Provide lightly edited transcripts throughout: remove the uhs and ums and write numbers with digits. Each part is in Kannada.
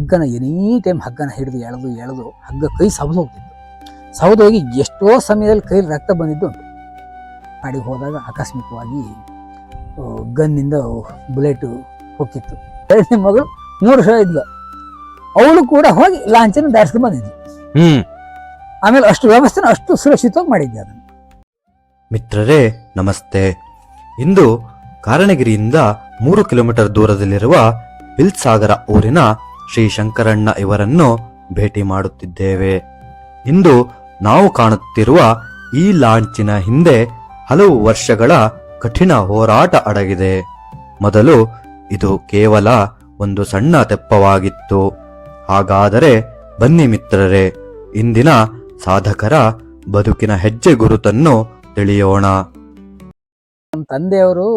ಹಗ್ಗನ ಎನಿ ಟೈಮ್ ಹಗ್ಗನ ಹಿಡಿದು ಎಳೆದು ಹಗ್ಗ ಕೈ ಸವದು ಹೋಗ್ತಿತ್ತು. ಸವದೋಗಿ ಎಷ್ಟೋ ಸಮಯದಲ್ಲಿ ಕೈಲಿ ರಕ್ತ ಬಂದಿದ್ದು ಉಂಟು. ಗಾಡಿಗೆ ಹೋದಾಗ ಆಕಸ್ಮಿಕವಾಗಿ ಗನ್ನಿಂದ ಬುಲೆಟ್ ಹೋಗಿತ್ತು. ಎರಡನೇ ಮಗಳು 3 ವರ್ಷ ಇದ್ಲು, ಅವಳು ಕೂಡ ಹೋಗಿ ಲಾಂಛನ ದಾಟಿಸ್ಕೊಂಡು ಬಂದಿದ್ಲು. ಆಮೇಲೆ ಅಷ್ಟು ವ್ಯವಸ್ಥೆನ ಅಷ್ಟು ಸುರಕ್ಷಿತವಾಗಿ ಮಾಡಿದ್ದೆ ಅದನ್ನು. ಮಿತ್ರರೇ ನಮಸ್ತೆ. ಇಂದು ಕಾರಣಗಿರಿಯಿಂದ 3 ಕಿಲೋಮೀಟರ್ ದೂರದಲ್ಲಿರುವ ಬಿಲ್ಸಾಗರ ಊರಿನ ಶ್ರೀ ಶಂಕರಣ್ಣ ಇವರನ್ನು ಭೇಟಿ ಮಾಡುತ್ತಿದ್ದೇವೆ. ಇಂದು ನಾವು ಕಾಣುತ್ತಿರುವ ಈ ಲಾಂಚಿನ ಹಿಂದೆ ಹಲವು ವರ್ಷಗಳ ಕಠಿಣ ಹೋರಾಟ ಅಡಗಿದೆ. ಮೊದಲು ಇದು ಕೇವಲ ಒಂದು ಸಣ್ಣ ತೆಪ್ಪವಾಗಿತ್ತು. ಹಾಗಾದರೆ ಬನ್ನಿ ಮಿತ್ರರೇ, ಇಂದಿನ ಸಾಧಕರ ಬದುಕಿನ ಹೆಜ್ಜೆ ಗುರುತನ್ನು ತಿಳಿಯೋಣ. ನಮ್ಮ ತಂದೆಯವರು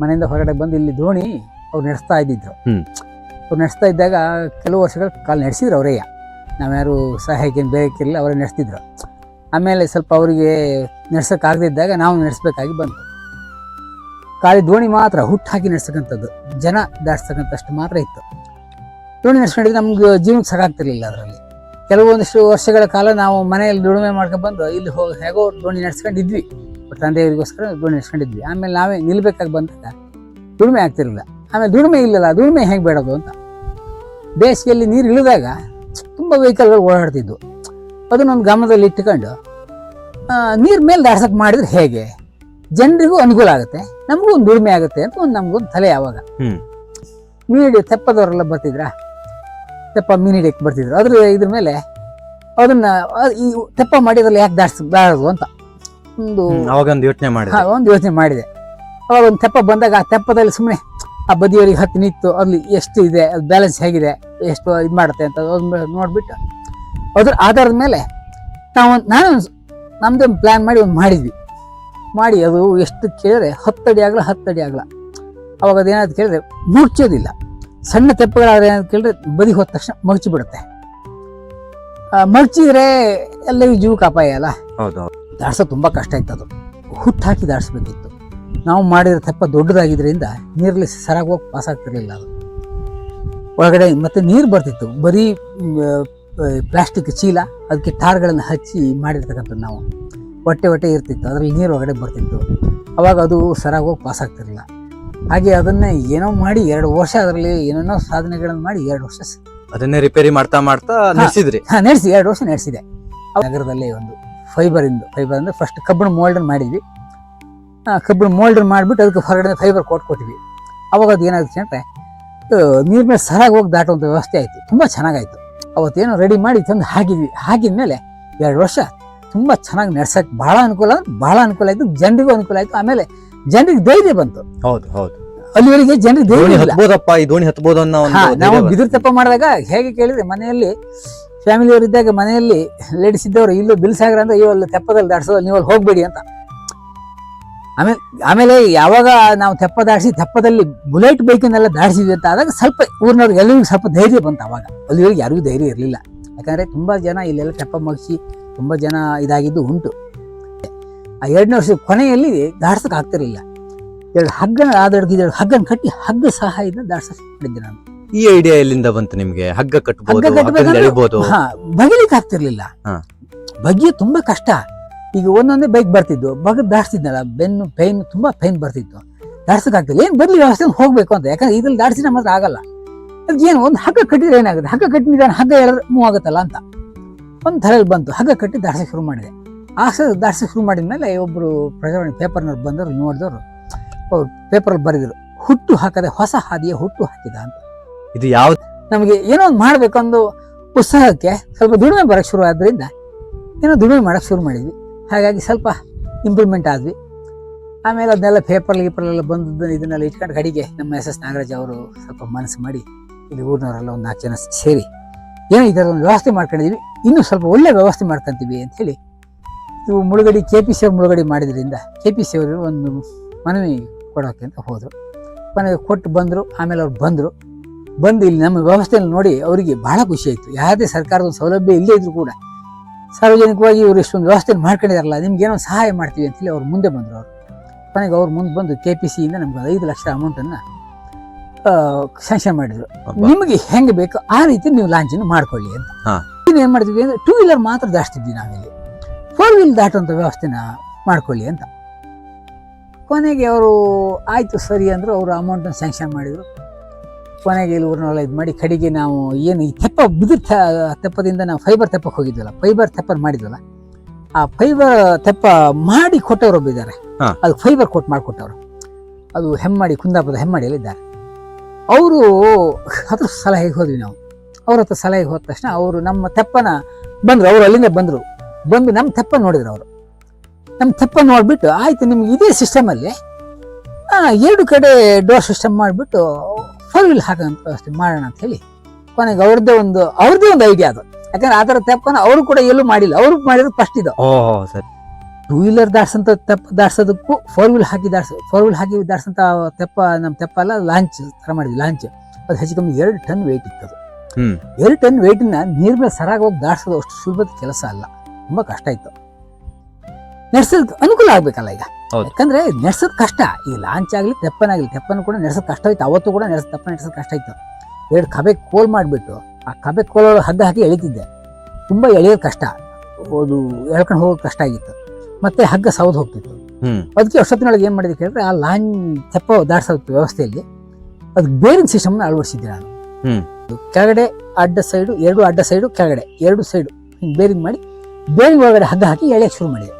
ಮನೆಯಿಂದ ಹೊರಗಡೆ ಬಂದು ಇಲ್ಲಿ ದೋಣಿ ಅವ್ರು ನಡೆಸ್ತಾ ಇದ್ದಿದ್ರು. ಅವ್ರು ನಡೆಸ್ತಾ ಇದ್ದಾಗ ಕೆಲವು ವರ್ಷಗಳ ಕಾಲ ನಡೆಸಿದ್ರು ಅವರೇ. ನಾವ್ಯಾರು ಸಹಾಯಕ್ಕೇನು ಬೇಕಿರಲಿಲ್ಲ, ಅವರೇ ನಡೆಸ್ತಿದ್ರು. ಆಮೇಲೆ ಸ್ವಲ್ಪ ಅವರಿಗೆ ನಡೆಸೋಕ್ಕಾಗದಿದ್ದಾಗ ನಾವು ನಡೆಸ್ಬೇಕಾಗಿ ಬಂತು. ಖಾಲಿ ದೋಣಿ ಮಾತ್ರ ಹುಟ್ಟು ಹಾಕಿ ನಡೆಸ್ತಕ್ಕಂಥದ್ದು, ಜನ ದಾಟಿಸ್ತಕ್ಕಂಥಷ್ಟು ಮಾತ್ರ ಇತ್ತು. ದೋಣಿ ನಡೆಸ್ಕೊಂಡಿದ್ರೆ ನಮ್ಗೆ ಜೀವನಕ್ಕೆ ಸಾಕಾಗ್ತಿರ್ಲಿಲ್ಲ. ಅದರಲ್ಲಿ ಕೆಲವೊಂದಿಷ್ಟು ವರ್ಷಗಳ ಕಾಲ ನಾವು ಮನೆಯಲ್ಲಿ ದುಡಿಮೆ ಮಾಡ್ಕೊಂಡು ಇಲ್ಲಿ ಹೇಗೋ ದೋಣಿ ನಡೆಸ್ಕೊಂಡಿದ್ವಿ, ತಂದೆಯವರಿಗೋಸ್ಕರ ದೋಣಿ ನಡೆಸ್ಕೊಂಡಿದ್ವಿ. ಆಮೇಲೆ ನಾವೇ ನಿಲ್ಬೇಕಾಗಿ ಬಂದಾಗ ದುಡಿಮೆ ಆಗ್ತಿರಲಿಲ್ಲ. ಆಮೇಲೆ ದುಡಿಮೆ ಇಲ್ಲಲ್ಲ, ದುಡಿಮೆ ಹೇಗೆ ಬೇಡೋದು ಅಂತ ಬೇಸಿಗೆಯಲ್ಲಿ ನೀರು ಇಳಿದಾಗ ತುಂಬ ವೆಹಿಕಲ್ಗಳು ಓಡಾಡ್ತಿದ್ವು. ಅದನ್ನೊಂದು ಗಮನದಲ್ಲಿ ಇಟ್ಟುಕೊಂಡು ನೀರು ಮೇಲೆ ದಾಡ್ಸಕ್ಕೆ ಮಾಡಿದ್ರೆ ಹೇಗೆ ಜನರಿಗೂ ಅನುಕೂಲ ಆಗುತ್ತೆ, ನಮಗೂ ಒಂದು ದುಡಿಮೆ ಆಗುತ್ತೆ ಅಂತ ನಮಗೊಂದು ತಲೆ. ಯಾವಾಗ ಮೀನು ತೆಪ್ಪದವರೆಲ್ಲ ಬರ್ತಿದ್ರ, ತೆಪ್ಪ ಮೀನು ಹಿಡಿಯಕ್ಕೆ ಬರ್ತಿದ್ರು, ಇದ್ರ ಮೇಲೆ ಅದನ್ನ ಈ ತೆಪ್ಪ ಮಾಡಿ ಅದ್ರಲ್ಲಿ ಯಾಕೆ ದಾಡ್ಸೋದು ಅಂತ ಒಂದು ಯೋಚನೆ ಮಾಡಿದೆ. ಅವಾಗ ಒಂದು ತೆಪ್ಪ ಬಂದಾಗ ಆ ತೆಪ್ಪದಲ್ಲಿ ಸುಮ್ಮನೆ ಆ ಬದಿಯವರಿಗೆ ಹತ್ತು ನಿಂತು ಅಲ್ಲಿ ಎಷ್ಟು ಇದೆ, ಅದು ಬ್ಯಾಲೆನ್ಸ್ ಹೇಗಿದೆ, ಎಷ್ಟು ಇದು ಮಾಡುತ್ತೆ ಅಂತ ನೋಡ್ಬಿಟ್ಟು ಅದ್ರ ಆಧಾರದ ಮೇಲೆ ನಾನು ನಮ್ದೇ ಒಂದು ಪ್ಲಾನ್ ಮಾಡಿ ಮಾಡಿ ಅದು ಎಷ್ಟು ಕೇಳಿದ್ರೆ 10 ಅಡಿ ಆಗಲ್ಲ 10 ಅಡಿ ಆಗಲ್ಲ. ಅವಾಗ ಅದೇನಾದ್ರು ಕೇಳಿದ್ರೆ ಮುಚ್ಚೋದಿಲ್ಲ. ಸಣ್ಣ ತೆಪ್ಪಗಳಾದ್ರೆ ಏನಾದ್ರು ಕೇಳಿದ್ರೆ ಬದಿ ಹೋದ ತಕ್ಷಣ ಮಗಚಿ ಬಿಡುತ್ತೆ. ಮಗಚಿದ್ರೆ ಎಲ್ಲರಿಗೂ ಜೀವಕ್ಕೆ ಅಪಾಯ ಅಲ್ಲ. ದಾಡ್ಸೋ ತುಂಬ ಕಷ್ಟ ಇತ್ತು. ಅದು ಹುಟ್ಟು ಹಾಕಿ ದಾಡ್ಸ್ಬೇಕಿತ್ತು. ನಾವು ಮಾಡಿರೋ ತೆಪ್ಪ ದೊಡ್ಡದಾಗಿದ್ದರಿಂದ ನೀರಲ್ಲಿ ಸರಾಗಿ ಹೋಗಿ ಪಾಸ್ ಆಗ್ತಿರ್ಲಿಲ್ಲ. ಅದು ಒಳಗಡೆ ಮತ್ತೆ ನೀರು ಬರ್ತಿತ್ತು, ಬರೀ ಪ್ಲಾಸ್ಟಿಕ್ ಚೀಲ, ಅದಕ್ಕೆ ಟಾರ್ಗಳನ್ನು ಹಚ್ಚಿ ಮಾಡಿರ್ತಕ್ಕಂಥದ್ದು. ನಾವು ಹೊಟ್ಟೆ ಇರ್ತಿತ್ತು, ಅದರಲ್ಲಿ ನೀರು ಒಳಗಡೆ ಬರ್ತಿತ್ತು. ಅವಾಗ ಅದು ಸರಾಗಿ ಹೋಗಿ ಪಾಸ್ ಆಗ್ತಿರಲಿಲ್ಲ. ಹಾಗೆ ಅದನ್ನೇ ಏನೋ ಮಾಡಿ 2 ವರ್ಷ ಅದರಲ್ಲಿ ಏನೇನೋ ಸಾಧನೆಗಳನ್ನು ಮಾಡಿ 2 ವರ್ಷ ಅದನ್ನೇ ರಿಪೇರಿ ಮಾಡ್ತಾ ನಡೆಸಿದ್ರಿ. ನಡೆಸಿ 2 ವರ್ಷ ನಡೆಸಿದೆ. ನಗರದಲ್ಲಿ ಒಂದು ಫೈಬರ್ ಅಂದ್ರೆ ಫಸ್ಟ್ ಕಬ್ಬಿಣ ಮೋಲ್ಡರ್ ಮಾಡಿದ್ವಿ. ಕಬ್ಬಿಣ ಮೋಲ್ಡರ್ ಮಾಡಿಬಿಟ್ಟು ಅದಕ್ಕೆ ಹೊರಗಡೆ ಫೈಬರ್ ಕೊಟ್ಟಿವಿ. ಅವಾಗ ಅದು ಏನಾಗುತ್ತೆ ಅಂದರೆ ನೀರ್ ಮೇಲೆ ಸರಾಗಿ ಹೋಗಿ ದಾಟುವಂಥ ವ್ಯವಸ್ಥೆ ಆಯಿತು. ತುಂಬ ಚೆನ್ನಾಗಾಯಿತು. ಅವತ್ತೇನೋ ರೆಡಿ ಮಾಡಿ ತಂದು ಹಾಕಿದ್ಮೇಲೆ 2 ವರ್ಷ ತುಂಬ ಚೆನ್ನಾಗಿ ನಡ್ಸಕ್ಕೆ ಭಾಳ ಅನುಕೂಲ ಆಯಿತು. ಜನರಿಗೂ ಅನುಕೂಲ ಆಯಿತು. ಆಮೇಲೆ ಜನರಿಗೆ ಧೈರ್ಯ ಬಂತು. ಅಲ್ಲಿವರೆಗೆ ಜನರಿಗೆ ಧೈರ್ಯ ನಾವು ಬಿದಿರು ತೆಪ್ಪ ಮಾಡಿದಾಗ ಹೇಗೆ ಕೇಳಿದ್ರೆ, ಮನೆಯಲ್ಲಿ ಫ್ಯಾಮಿಲಿಯವರು ಇದ್ದಾಗ ಮನೆಯಲ್ಲಿ ಲೇಡೀಸ್ ಇದ್ದವರು ಇಲ್ಲೂ ಬಿಲ್ಸಾಗರ ಅಂದ್ರೆ ಅಲ್ಲಿ ತೆಪ್ಪದಲ್ಲಿ ದಾಡ್ಸೋದು, ನೀವು ಅಲ್ಲಿ ಹೋಗ್ಬೇಡಿ ಅಂತ. ಆಮೇಲೆ ಯಾವಾಗ ನಾವು ತೆಪ್ಪ ದಾಡಿಸಿ ತೆಪ್ಪದಲ್ಲಿ ಬುಲೆಟ್ ಬೈಕನ್ನೆಲ್ಲ ದಾಡಿಸಿದ್ವಿ ಅಂತ ಆದಾಗ ಸ್ವಲ್ಪ ಊರಿನವ್ರಿಗೆ ಎಲ್ಲರಿಗೂ ಸ್ವಲ್ಪ ಧೈರ್ಯ ಬಂತು. ಅವಾಗ ಅಲ್ಲಿವರೆಗೆ ಯಾರಿಗೂ ಧೈರ್ಯ ಇರಲಿಲ್ಲ. ಯಾಕಂದರೆ ತುಂಬ ಜನ ಇಲ್ಲೆಲ್ಲ ತೆಪ್ಪ ಮಗಿಸಿ ತುಂಬ ಜನ ಇದಾಗಿದ್ದು ಉಂಟು. ಆ 2ನೇ ವರ್ಷದ ಕೊನೆಯಲ್ಲಿ ದಾಡ್ಸಕ್ಕೆ ಆಗ್ತಿರಲಿಲ್ಲ. 2 ಹಗ್ಗನ ಕಟ್ಟಿ ಹಗ್ಗ ಸಹಾಯದಿಂದ ದಾಡ್ಸಿದ್ದೆ ನಾನು. ಈ ಐಡಿಯಾ ಎಲ್ಲಿಂದ ಬಂತು ನಿಮ್ಗೆ? ಹಗ್ಗ ಬಗಿಲಿಕ್ಕೆ ಆಗ್ತಿರ್ಲಿಲ್ಲ. ಬಗ್ಗಿ ತುಂಬಾ ಕಷ್ಟ. ಈಗ ಒಂದೊಂದೇ ಬೈಕ್ ಬರ್ತಿದ್ದು, ದಾಡ್ಸಿದ್ನಲ್ಲ, ಬೆನ್ನು ಪೈನ್, ತುಂಬಾ ಪೈನ್ ಬರ್ತಿತ್ತು, ದಾಡ್ಸಕ್ ಆಗ್ತಿಲ್ಲ. ಏನ್ ಬರ್ಲಿ ವ್ಯವಸ್ಥೆ ಹೋಗ್ಬೇಕು ಅಂತ. ಯಾಕಂದ್ರೆ ಇದ್ರಲ್ಲಿ ದಾಡ್ಸಿನ ಮಾತ್ರ ಆಗಲ್ಲ. ಏನು ಒಂದು ಹಗ್ಗ ಕಟ್ಟಿದ್ರೆ ಏನಾಗುತ್ತೆ, ಹಗ್ಗ ಕಟ್ಟಿದಾನೆ ಹಗ್ಗ ಹೇಳಿದ್ರೆ ಮೂವ್ ಆಗುತ್ತಲ್ಲ ಅಂತ ಒಂದು ತಲೆಯಲ್ಲಿ ಬಂತು. ಹಗ್ಗ ಕಟ್ಟಿ ದಾಡ್ಸಕ್ಕೆ ಶುರು ಮಾಡಿದೆ. ದಾಡ್ಸಕ್ಕೆ ಶುರು ಮಾಡಿದ್ಮೇಲೆ ಒಬ್ರು ಪ್ರಜಾವಾಣಿ ಪೇಪರ್ನವ್ರು ಬಂದವರು, ನೋಡಿದವರು ಅವ್ರು ಪೇಪರಲ್ಲಿ ಬರೆದ್ರು, ಹುಟ್ಟು ಹಾಕದೆ ಹೊಸ ಹಾದಿಯ ಹುಟ್ಟು ಹಾಕಿದ ಅಂತ. ಇದು ಯಾವ ನಮಗೆ ಏನೋ ಒಂದು ಮಾಡ್ಬೇಕಂದು ಉತ್ಸಾಹಕ್ಕೆ ಸ್ವಲ್ಪ ದುಡಿಮೆ ಬರಕ್ಕೆ ಶುರು ಆದ್ರಿಂದ ಏನೋ ದುಡಿಮೆ ಮಾಡಕ್ಕೆ ಶುರು ಮಾಡಿದ್ವಿ. ಹಾಗಾಗಿ ಸ್ವಲ್ಪ ಇಂಪ್ರೂವ್ಮೆಂಟ್ ಆದ್ವಿ. ಆಮೇಲೆ ಅದನ್ನೆಲ್ಲ ಪೇಪರ್ಲೆಲ್ಲ ಬಂದದ್ದು ಇದನ್ನೆಲ್ಲ ಇಟ್ಕೊಂಡು ಕಡೆಗೆ ನಮ್ಮ SS ನಾಗರಾಜ್ ಅವರು ಸ್ವಲ್ಪ ಮನಸ್ಸು ಮಾಡಿ ಇಲ್ಲಿ ಊರಿನವರೆಲ್ಲ ಒಂದು 4 ಜನ ಸೇರಿ ಏನೋ ಈ ಥರ ಒಂದು ವ್ಯವಸ್ಥೆ ಮಾಡ್ಕೊಂಡಿದ್ವಿ, ಇನ್ನೂ ಸ್ವಲ್ಪ ಒಳ್ಳೆ ವ್ಯವಸ್ಥೆ ಮಾಡ್ಕೊತೀವಿ ಅಂಥೇಳಿ ಇವು ಮುಳುಗಡೆ KPC ಅವ್ರು ಮುಳುಗಡೆ ಮಾಡಿದ್ರಿಂದ KPC ಅವರು ಒಂದು ಮನವಿ ಕೊಡೋಕೆ ಅಂತ ಹೋದರು. ಮನವಿ ಕೊಟ್ಟು ಬಂದರು. ಆಮೇಲೆ ಅವ್ರು ಬಂದು ಇಲ್ಲಿ ನಮ್ಮ ವ್ಯವಸ್ಥೆಯಲ್ಲಿ ನೋಡಿ ಅವರಿಗೆ ಬಹಳ ಖುಷಿ ಆಯಿತು. ಯಾವುದೇ ಸರ್ಕಾರದ ಸೌಲಭ್ಯ ಇಲ್ಲದೇ ಇದ್ರು ಕೂಡ ಸಾರ್ವಜನಿಕವಾಗಿ ಇವರು ಇಷ್ಟೊಂದು ವ್ಯವಸ್ಥೆ ಮಾಡ್ಕೊಂಡಿದಾರಲ್ಲ, ನಿಮ್ಗೇನೋ ಸಹಾಯ ಮಾಡ್ತೀವಿ ಅಂತೇಳಿ ಅವ್ರು ಮುಂದೆ ಬಂದರು. ಕೊನೆಗೆ ಅವ್ರು ಮುಂದೆ ಬಂದು KPCಯಿಂದ ನಮ್ಗೆ 5 ಲಕ್ಷ ಅಮೌಂಟನ್ನು ಸ್ಯಾಂಕ್ಷನ್ ಮಾಡಿದ್ರು. ಅಬ್ಬಾ. ನಿಮಗೆ ಹೆಂಗೆ ಬೇಕು ಆ ರೀತಿ ನೀವು ಲಾಂಚನ್ನು ಮಾಡ್ಕೊಳ್ಳಿ ಅಂತ. ಹಾ. ಏನ್ ಮಾಡಿದ್ವಿ ಅಂದ್ರೆ 2 ವೀಲರ್ ಮಾತ್ರ ದಾಟಿಸ್ತಿದ್ವಿ ನಾವಿಲ್ಲಿ, 4 ವೀಲ್ ದಾಟುವಂಥ ವ್ಯವಸ್ಥೆನ ಮಾಡ್ಕೊಳ್ಳಿ ಅಂತ. ಕೊನೆಗೆ ಅವರು ಆಯ್ತು ಸರಿ ಅಂದ್ರು. ಅವರು ಅಮೌಂಟನ್ನು ಸ್ಯಾಂಕ್ಷನ್ ಮಾಡಿದ್ರು. ಕೊನೆಗೆ ಇಲ್ಲಿ ಊರಿನೆಲ್ಲ ಇದು ಮಾಡಿ ಕಡೆಗೆ ನಾವು ಏನು ಈ ತೆಪ್ಪ ಬಿದ್ದ ತೆಪ್ಪದಿಂದ ನಾವು ಫೈಬರ್ ತೆಪ್ಪಕ್ಕೆ ಹೋಗಿದ್ವಲ್ಲ, ಫೈಬರ್ ತೆಪ್ಪ ಮಾಡಿದ್ವಲ್ಲ, ಆ ಫೈಬರ್ ತೆಪ್ಪ ಮಾಡಿ ಕೊಟ್ಟವರು ಒಬ್ಬಿದ್ದಾರೆ. ಹಾ. ಅದು ಫೈಬರ್ ಕೋಟ್ ಮಾಡಿಕೊಟ್ಟವರು, ಅದು ಹೆಮ್ಮಾಡಿ, ಕುಂದಾಪುರದ ಹೆಮ್ಮಾಡಿಯಲ್ಲಿ ಇದ್ದಾರೆ. ಅವರು ಹತ್ರ ಸಲಹೆಗೆ ಹೋದ್ವಿ ನಾವು. ಅವ್ರ ಹತ್ರ ಸಲಹೆಗೆ ಹೋದ ತಕ್ಷಣ ಅವರು ನಮ್ಮ ತೆಪ್ಪನ ಬಂದರು. ಅವರು ಅಲ್ಲಿಂದ ಬಂದರು, ಬಂದು ನಮ್ಮ ತೆಪ್ಪ ನೋಡಿದ್ರು. ಅವರು ನಮ್ಮ ತೆಪ್ಪ ನೋಡಿಬಿಟ್ಟು ಆಯ್ತು ನಿಮ್ಗೆ ಇದೇ ಸಿಸ್ಟಮಲ್ಲಿ 2 ಕಡೆ ಡೋರ್ ಸಿಸ್ಟಮ್ ಮಾಡಿಬಿಟ್ಟು 4 ವೀಲ್ ಹಾಕೋಂಥ ವ್ಯವಸ್ಥೆ ಮಾಡೋಣ ಅಂತ ಹೇಳಿ ಕೊನೆಗೆ ಅವ್ರದ್ದೇ ಒಂದು ಐಡಿಯಾ ಅದು. ಯಾಕಂದ್ರೆ ಆ ಥರ ತೆಪ್ಪನ ಅವರು ಕೂಡ ಎಲ್ಲೂ ಮಾಡಿಲ್ಲ, ಅವರು ಮಾಡಿರೋದು ಫಸ್ಟ್ ಇದು. ಓಹೋ ಸರಿ. 2 ವೀಲರ್ ದಾಡ್ಸಂತ ತೆಪ್ಪ ದಾಡ್ಸೋದಕ್ಕೂ 4 ವೀಲ್ ಹಾಕಿ ದಾಡ್ಸಂತ ತೆಪ್ಪ ನಮ್ಮ ತೆಪ್ಪ ಎಲ್ಲ ಲಾಂಚ್ ಥರ ಮಾಡಿದ್ವಿ. ಲಾಂಚ್ ಅದು ಹೆಚ್ಚು ಕಮ್ಮಿ 2 ಟನ್ ವೆಯ್ಟ್ ಇತ್ತು. ಅದು 2 ಟನ್ ವೆಯ್ಟನ್ನ ನೀರ್ ಮೇಲೆ ಸರಾಗಿ ಹೋಗಿ ದಾಡ್ಸೋದು ಅಷ್ಟು ಸುಲಭದ ಕೆಲಸ ಅಲ್ಲ, ತುಂಬಾ ಕಷ್ಟ ಇತ್ತು. ನಡೆಸೋದಕ್ಕೆ ಅನುಕೂಲ ಆಗ್ಬೇಕಲ್ಲ ಈಗ, ಯಾಕಂದ್ರೆ ನಡೆಸೋದು ಕಷ್ಟ. ಈ ಲಾಂಚ್ ಆಗಲಿ ತೆಪ್ಪನ ಕೂಡ ನಡೆಸೋದು ಕಷ್ಟ ಇತ್ತು. ಅವತ್ತು ಕೂಡ ತೆಪ್ಪ ನಡೆಸೋದು ಕಷ್ಟ ಇತ್ತು. 2 ಕಬೆ ಕೋಲ್ ಮಾಡಿಬಿಟ್ಟು ಆ ಕಬೆ ಕೋಲೊಳಗೆ ಹಗ್ಗ ಹಾಕಿ ಎಳಿತಿದ್ದೆ. ತುಂಬಾ ಎಳೆಯೋದು ಕಷ್ಟ, ಅದು ಎಳ್ಕೊಂಡು ಹೋಗೋದು ಕಷ್ಟ ಆಗಿತ್ತು. ಮತ್ತೆ ಹಗ್ಗ ಸೌದು ಹೋಗ್ತಿತ್ತು. ಅದಕ್ಕೆ ವರ್ಷತ್ತಿನೊಳಗೆ ಏನ್ ಮಾಡಿದೆ ಕೇಳಿದ್ರೆ ಆ ತೆಪ್ಪ ದಾಡ್ಸೋ ವ್ಯವಸ್ಥೆಯಲ್ಲಿ ಅದಕ್ಕೆ ಬೇರಿಂಗ್ ಸಿಸ್ಟಮ್ನ ಅಳವಡಿಸಿದ್ದೆ ನಾನು. ಕೆಳಗಡೆ ಅಡ್ಡ ಸೈಡು, 2 ಅಡ್ಡ ಸೈಡು, ಕೆಳಗಡೆ 2 ಸೈಡು ಹಿಂಗೆ ಬೇರಿಂಗ್ ಮಾಡಿ ಬೇರಿಂಗ್ ಒಳಗಡೆ ಹಗ್ಗ ಹಾಕಿ ಎಳೆಯಕ್ಕೆ ಶುರು ಮಾಡಿದೆ.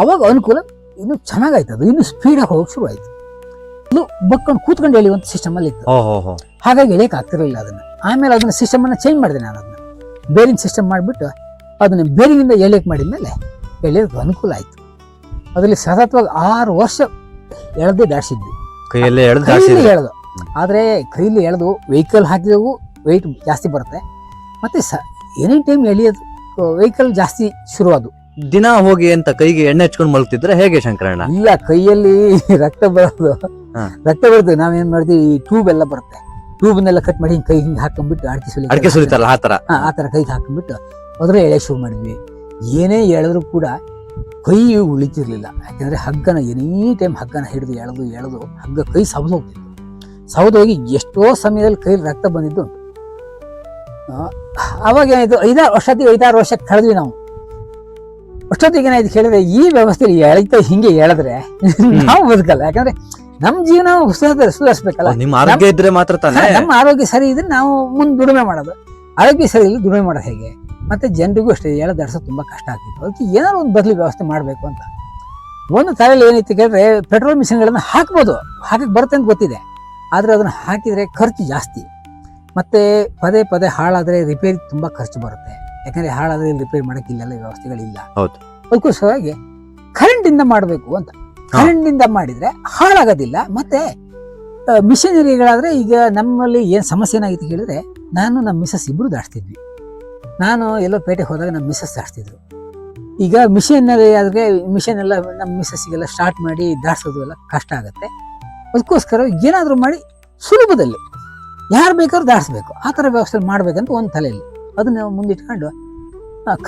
ಅವಾಗ ಅನುಕೂಲ ಇನ್ನು ಚೆನ್ನಾಗಾಯ್ತು, ಅದು ಇನ್ನು ಸ್ಪೀಡಾಗಿ ಹೋಗಕ್ಕೆ ಶುರು ಆಯ್ತು. ಇದು ಬಕ್ಕೊಂಡು ಕೂತ್ಕೊಂಡು ಎಳೆಯುವಂಥ ಸಿಸ್ಟಮ್ ಅಲ್ಲಿ ಇತ್ತು. ಹಾಗಾಗಿ ಎಳೆಯಕ್ಕೆ ಆಗ್ತಿರಲಿಲ್ಲ ಅದನ್ನ. ಆಮೇಲೆ ಅದನ್ನ ಸಿಸ್ಟಮ್ ಅನ್ನ ಚೇಂಜ್ ಮಾಡಿದೆ ನಾನು. ಅದನ್ನ ಬೇರಿಂಗ್ ಸಿಸ್ಟಮ್ ಮಾಡಿಬಿಟ್ಟು ಅದನ್ನ ಬೇರಿಂಗ್ ಇಂದ ಎಳೆಯಕ್ಕೆ ಮಾಡಿದ್ಮೇಲೆ ಎಳೆಯೋದಕ್ಕೆ ಅನುಕೂಲ ಆಯ್ತು. ಅದರಲ್ಲಿ ಸತತವಾಗಿ 6 ವರ್ಷ ಎಳೆದೇ ದಾಡ್ಸಿದ್ವಿ, ಕೈಯಲ್ಲಿ ಎಳೆದು. ಆದ್ರೆ ಕೈಲಿ ಎಳೆದು ವೆಹಿಕಲ್ ಹಾಕಿದವು ವೆಯ್ಟ್ ಜಾಸ್ತಿ ಬರುತ್ತೆ. ಮತ್ತೆ ಎನಿ ಟೈಮ್ ಎಳೆಯೋದು ವೆಹಿಕಲ್ ಜಾಸ್ತಿ ಶುರುವಾದು. ದಿನ ಹೋಗಿ ಅಂತ ಕೈಗೆ ಎಣ್ಣೆ ಹಚ್ಕೊಂಡು ಮಲಗ್ತಿದ್ರೆ ಹೇಗೆ ಶಂಕರಣ್ಣ? ಇಲ್ಲ, ಕೈಯಲ್ಲಿ ರಕ್ತ ಬರೋದು. ನಾವೇನ್ ಮಾಡ್ತೀವಿ, ಟ್ಯೂಬ್ ಎಲ್ಲ ಬರುತ್ತೆ, ಟ್ಯೂಬ್ನೆಲ್ಲ ಕಟ್ ಮಾಡಿ ಕೈ ಹಿಂಗೆ ಹಾಕೊಂಡ್ಬಿಟ್ಟು ಅಡಿಕೆ ಸುಲಿತಾರಲ್ಲ ಆ ತರ ಕೈಗೆ ಹಾಕೊಂಡ್ಬಿಟ್ಟು ಅದ್ರ ಎಳೆ ಶುರು ಮಾಡಿದ್ವಿ. ಏನೇ ಎಳೆದ್ರು ಕೂಡ ಕೈ ಉಳಿತಿರ್ಲಿಲ್ಲ. ಯಾಕಂದ್ರೆ ಹಗ್ಗನ ಎನಿ ಟೈಮ್ ಹಗ್ಗನ ಹಿಡಿದು ಎಳೆದು ಹಗ್ಗ ಕೈ ಸವದು ಹೋಗ್ತಿತ್ತು. ಸವದೋಗಿ ಎಷ್ಟೋ ಸಮಯದಲ್ಲಿ ಕೈಲಿ ರಕ್ತ ಬಂದಿದ್ದು. ಅವಾಗ ಏನಾಯ್ತು, 5-6 ವರ್ಷ ಕಳೆದ್ವಿ ನಾವು. ಅಷ್ಟೊತ್ತಿಗೆ ಏನಾಯ್ತು ಕೇಳಿದ್ರೆ, ಈ ವ್ಯವಸ್ಥೆಯಲ್ಲಿ ಹಿಂಗೆ ಎಳೆದ್ರೆ ನಾವು ಬದುಕಲ್ಲ. ಯಾಕಂದ್ರೆ ನಮ್ ಜೀವನ ಸುಧಾರಿಸ್ಬೇಕಲ್ಲ. ನಿಮ್ಮ ಆರೋಗ್ಯ ಇದ್ರೆ ಮಾತ್ರ ತಾನೇ. ನಮ್ಮ ಆರೋಗ್ಯ ಸರಿ ಇದ್ರೆ ನಾವು ಮುಂದೆ ದುಡಿಮೆ ಮಾಡೋದು. ಆರೋಗ್ಯ ಸರಿ ಇಲ್ಲ ದುಡಿಮೆ ಮಾಡೋದು ಹೇಗೆ? ಮತ್ತೆ ಜನರಿಗೂ ಅಷ್ಟೇ ಎಳೆದಾಡ್ಸೋದು ತುಂಬಾ ಕಷ್ಟ ಆಗ್ತಿತ್ತು. ಅದಕ್ಕೆ ಏನಾದ್ರು ಒಂದು ಬದಲಿ ವ್ಯವಸ್ಥೆ ಮಾಡಬೇಕು ಅಂತ ಒಂದು ತಲೆಯಲ್ಲಿ ಏನಿತ್ತು ಕೇಳಿದ್ರೆ, ಪೆಟ್ರೋಲ್ ಮಿಷಿನ್ಗಳನ್ನ ಹಾಕ್ಬೋದು, ಹಾಕಕ್ಕೆ ಬರುತ್ತೆ ಅಂತ ಗೊತ್ತಿದೆ. ಆದ್ರೆ ಅದನ್ನ ಹಾಕಿದ್ರೆ ಖರ್ಚು ಜಾಸ್ತಿ. ಮತ್ತೆ ಪದೇ ಹಾಳಾದ್ರೆ ರಿಪೇರಿ ತುಂಬಾ ಖರ್ಚು ಬರುತ್ತೆ. ಯಾಕಂದ್ರೆ ಹಾಳಾದ್ರೆ ರಿಪೇರಿ ಮಾಡಕ್ಕೆ ಇಲ್ಲೆಲ್ಲ ವ್ಯವಸ್ಥೆಗಳಿಲ್ಲ. ಅದಕ್ಕೋಸ್ಕರವಾಗಿ ಕರೆಂಟ್ ಇಂದ ಮಾಡಬೇಕು ಅಂತ. ಕರೆಂಟ್ ಇಂದ ಮಾಡಿದ್ರೆ ಹಾಳಾಗೋದಿಲ್ಲ. ಮತ್ತೆ ಮಿಷನರಿಗಳಾದ್ರೆ, ಈಗ ನಮ್ಮಲ್ಲಿ ಏನ್ ಸಮಸ್ಯೆ ಏನಾಗಿತ್ತು ಕೇಳಿದ್ರೆ, ನಾನು ನಮ್ಮ ಮಿಸಸ್ ಇಬ್ರು ದಾಡ್ತಿದ್ವಿ. ನಾನು ಎಲ್ಲೋ ಪೇಟೆಗೆ ಹೋದಾಗ ನಮ್ಮ ಮಿಸಸ್ ದಾಡ್ತಿದ್ರು. ಈಗ ಮಿಷಿನಲ್ಲಿ ಆದ್ರೆ ಮಿಷನ್ ಎಲ್ಲ ನಮ್ಮ ಮಿಸಸ್ಸಿಗೆಲ್ಲ ಸ್ಟಾರ್ಟ್ ಮಾಡಿ ದಾಡ್ಸೋದು ಎಲ್ಲ ಕಷ್ಟ ಆಗುತ್ತೆ. ಅದಕ್ಕೋಸ್ಕರ ಏನಾದರೂ ಮಾಡಿ ಸುಲಭದಲ್ಲಿ ಯಾರು ಬೇಕಾದ್ರೂ ದಾಡಿಸ್ಬೇಕು, ಆ ಥರ ವ್ಯವಸ್ಥೆ ಮಾಡ್ಬೇಕಂತ ಒಂದು ತಲೆಯಲ್ಲಿ ಅದನ್ನ ಮುಂದಿಟ್ಕೊಂಡು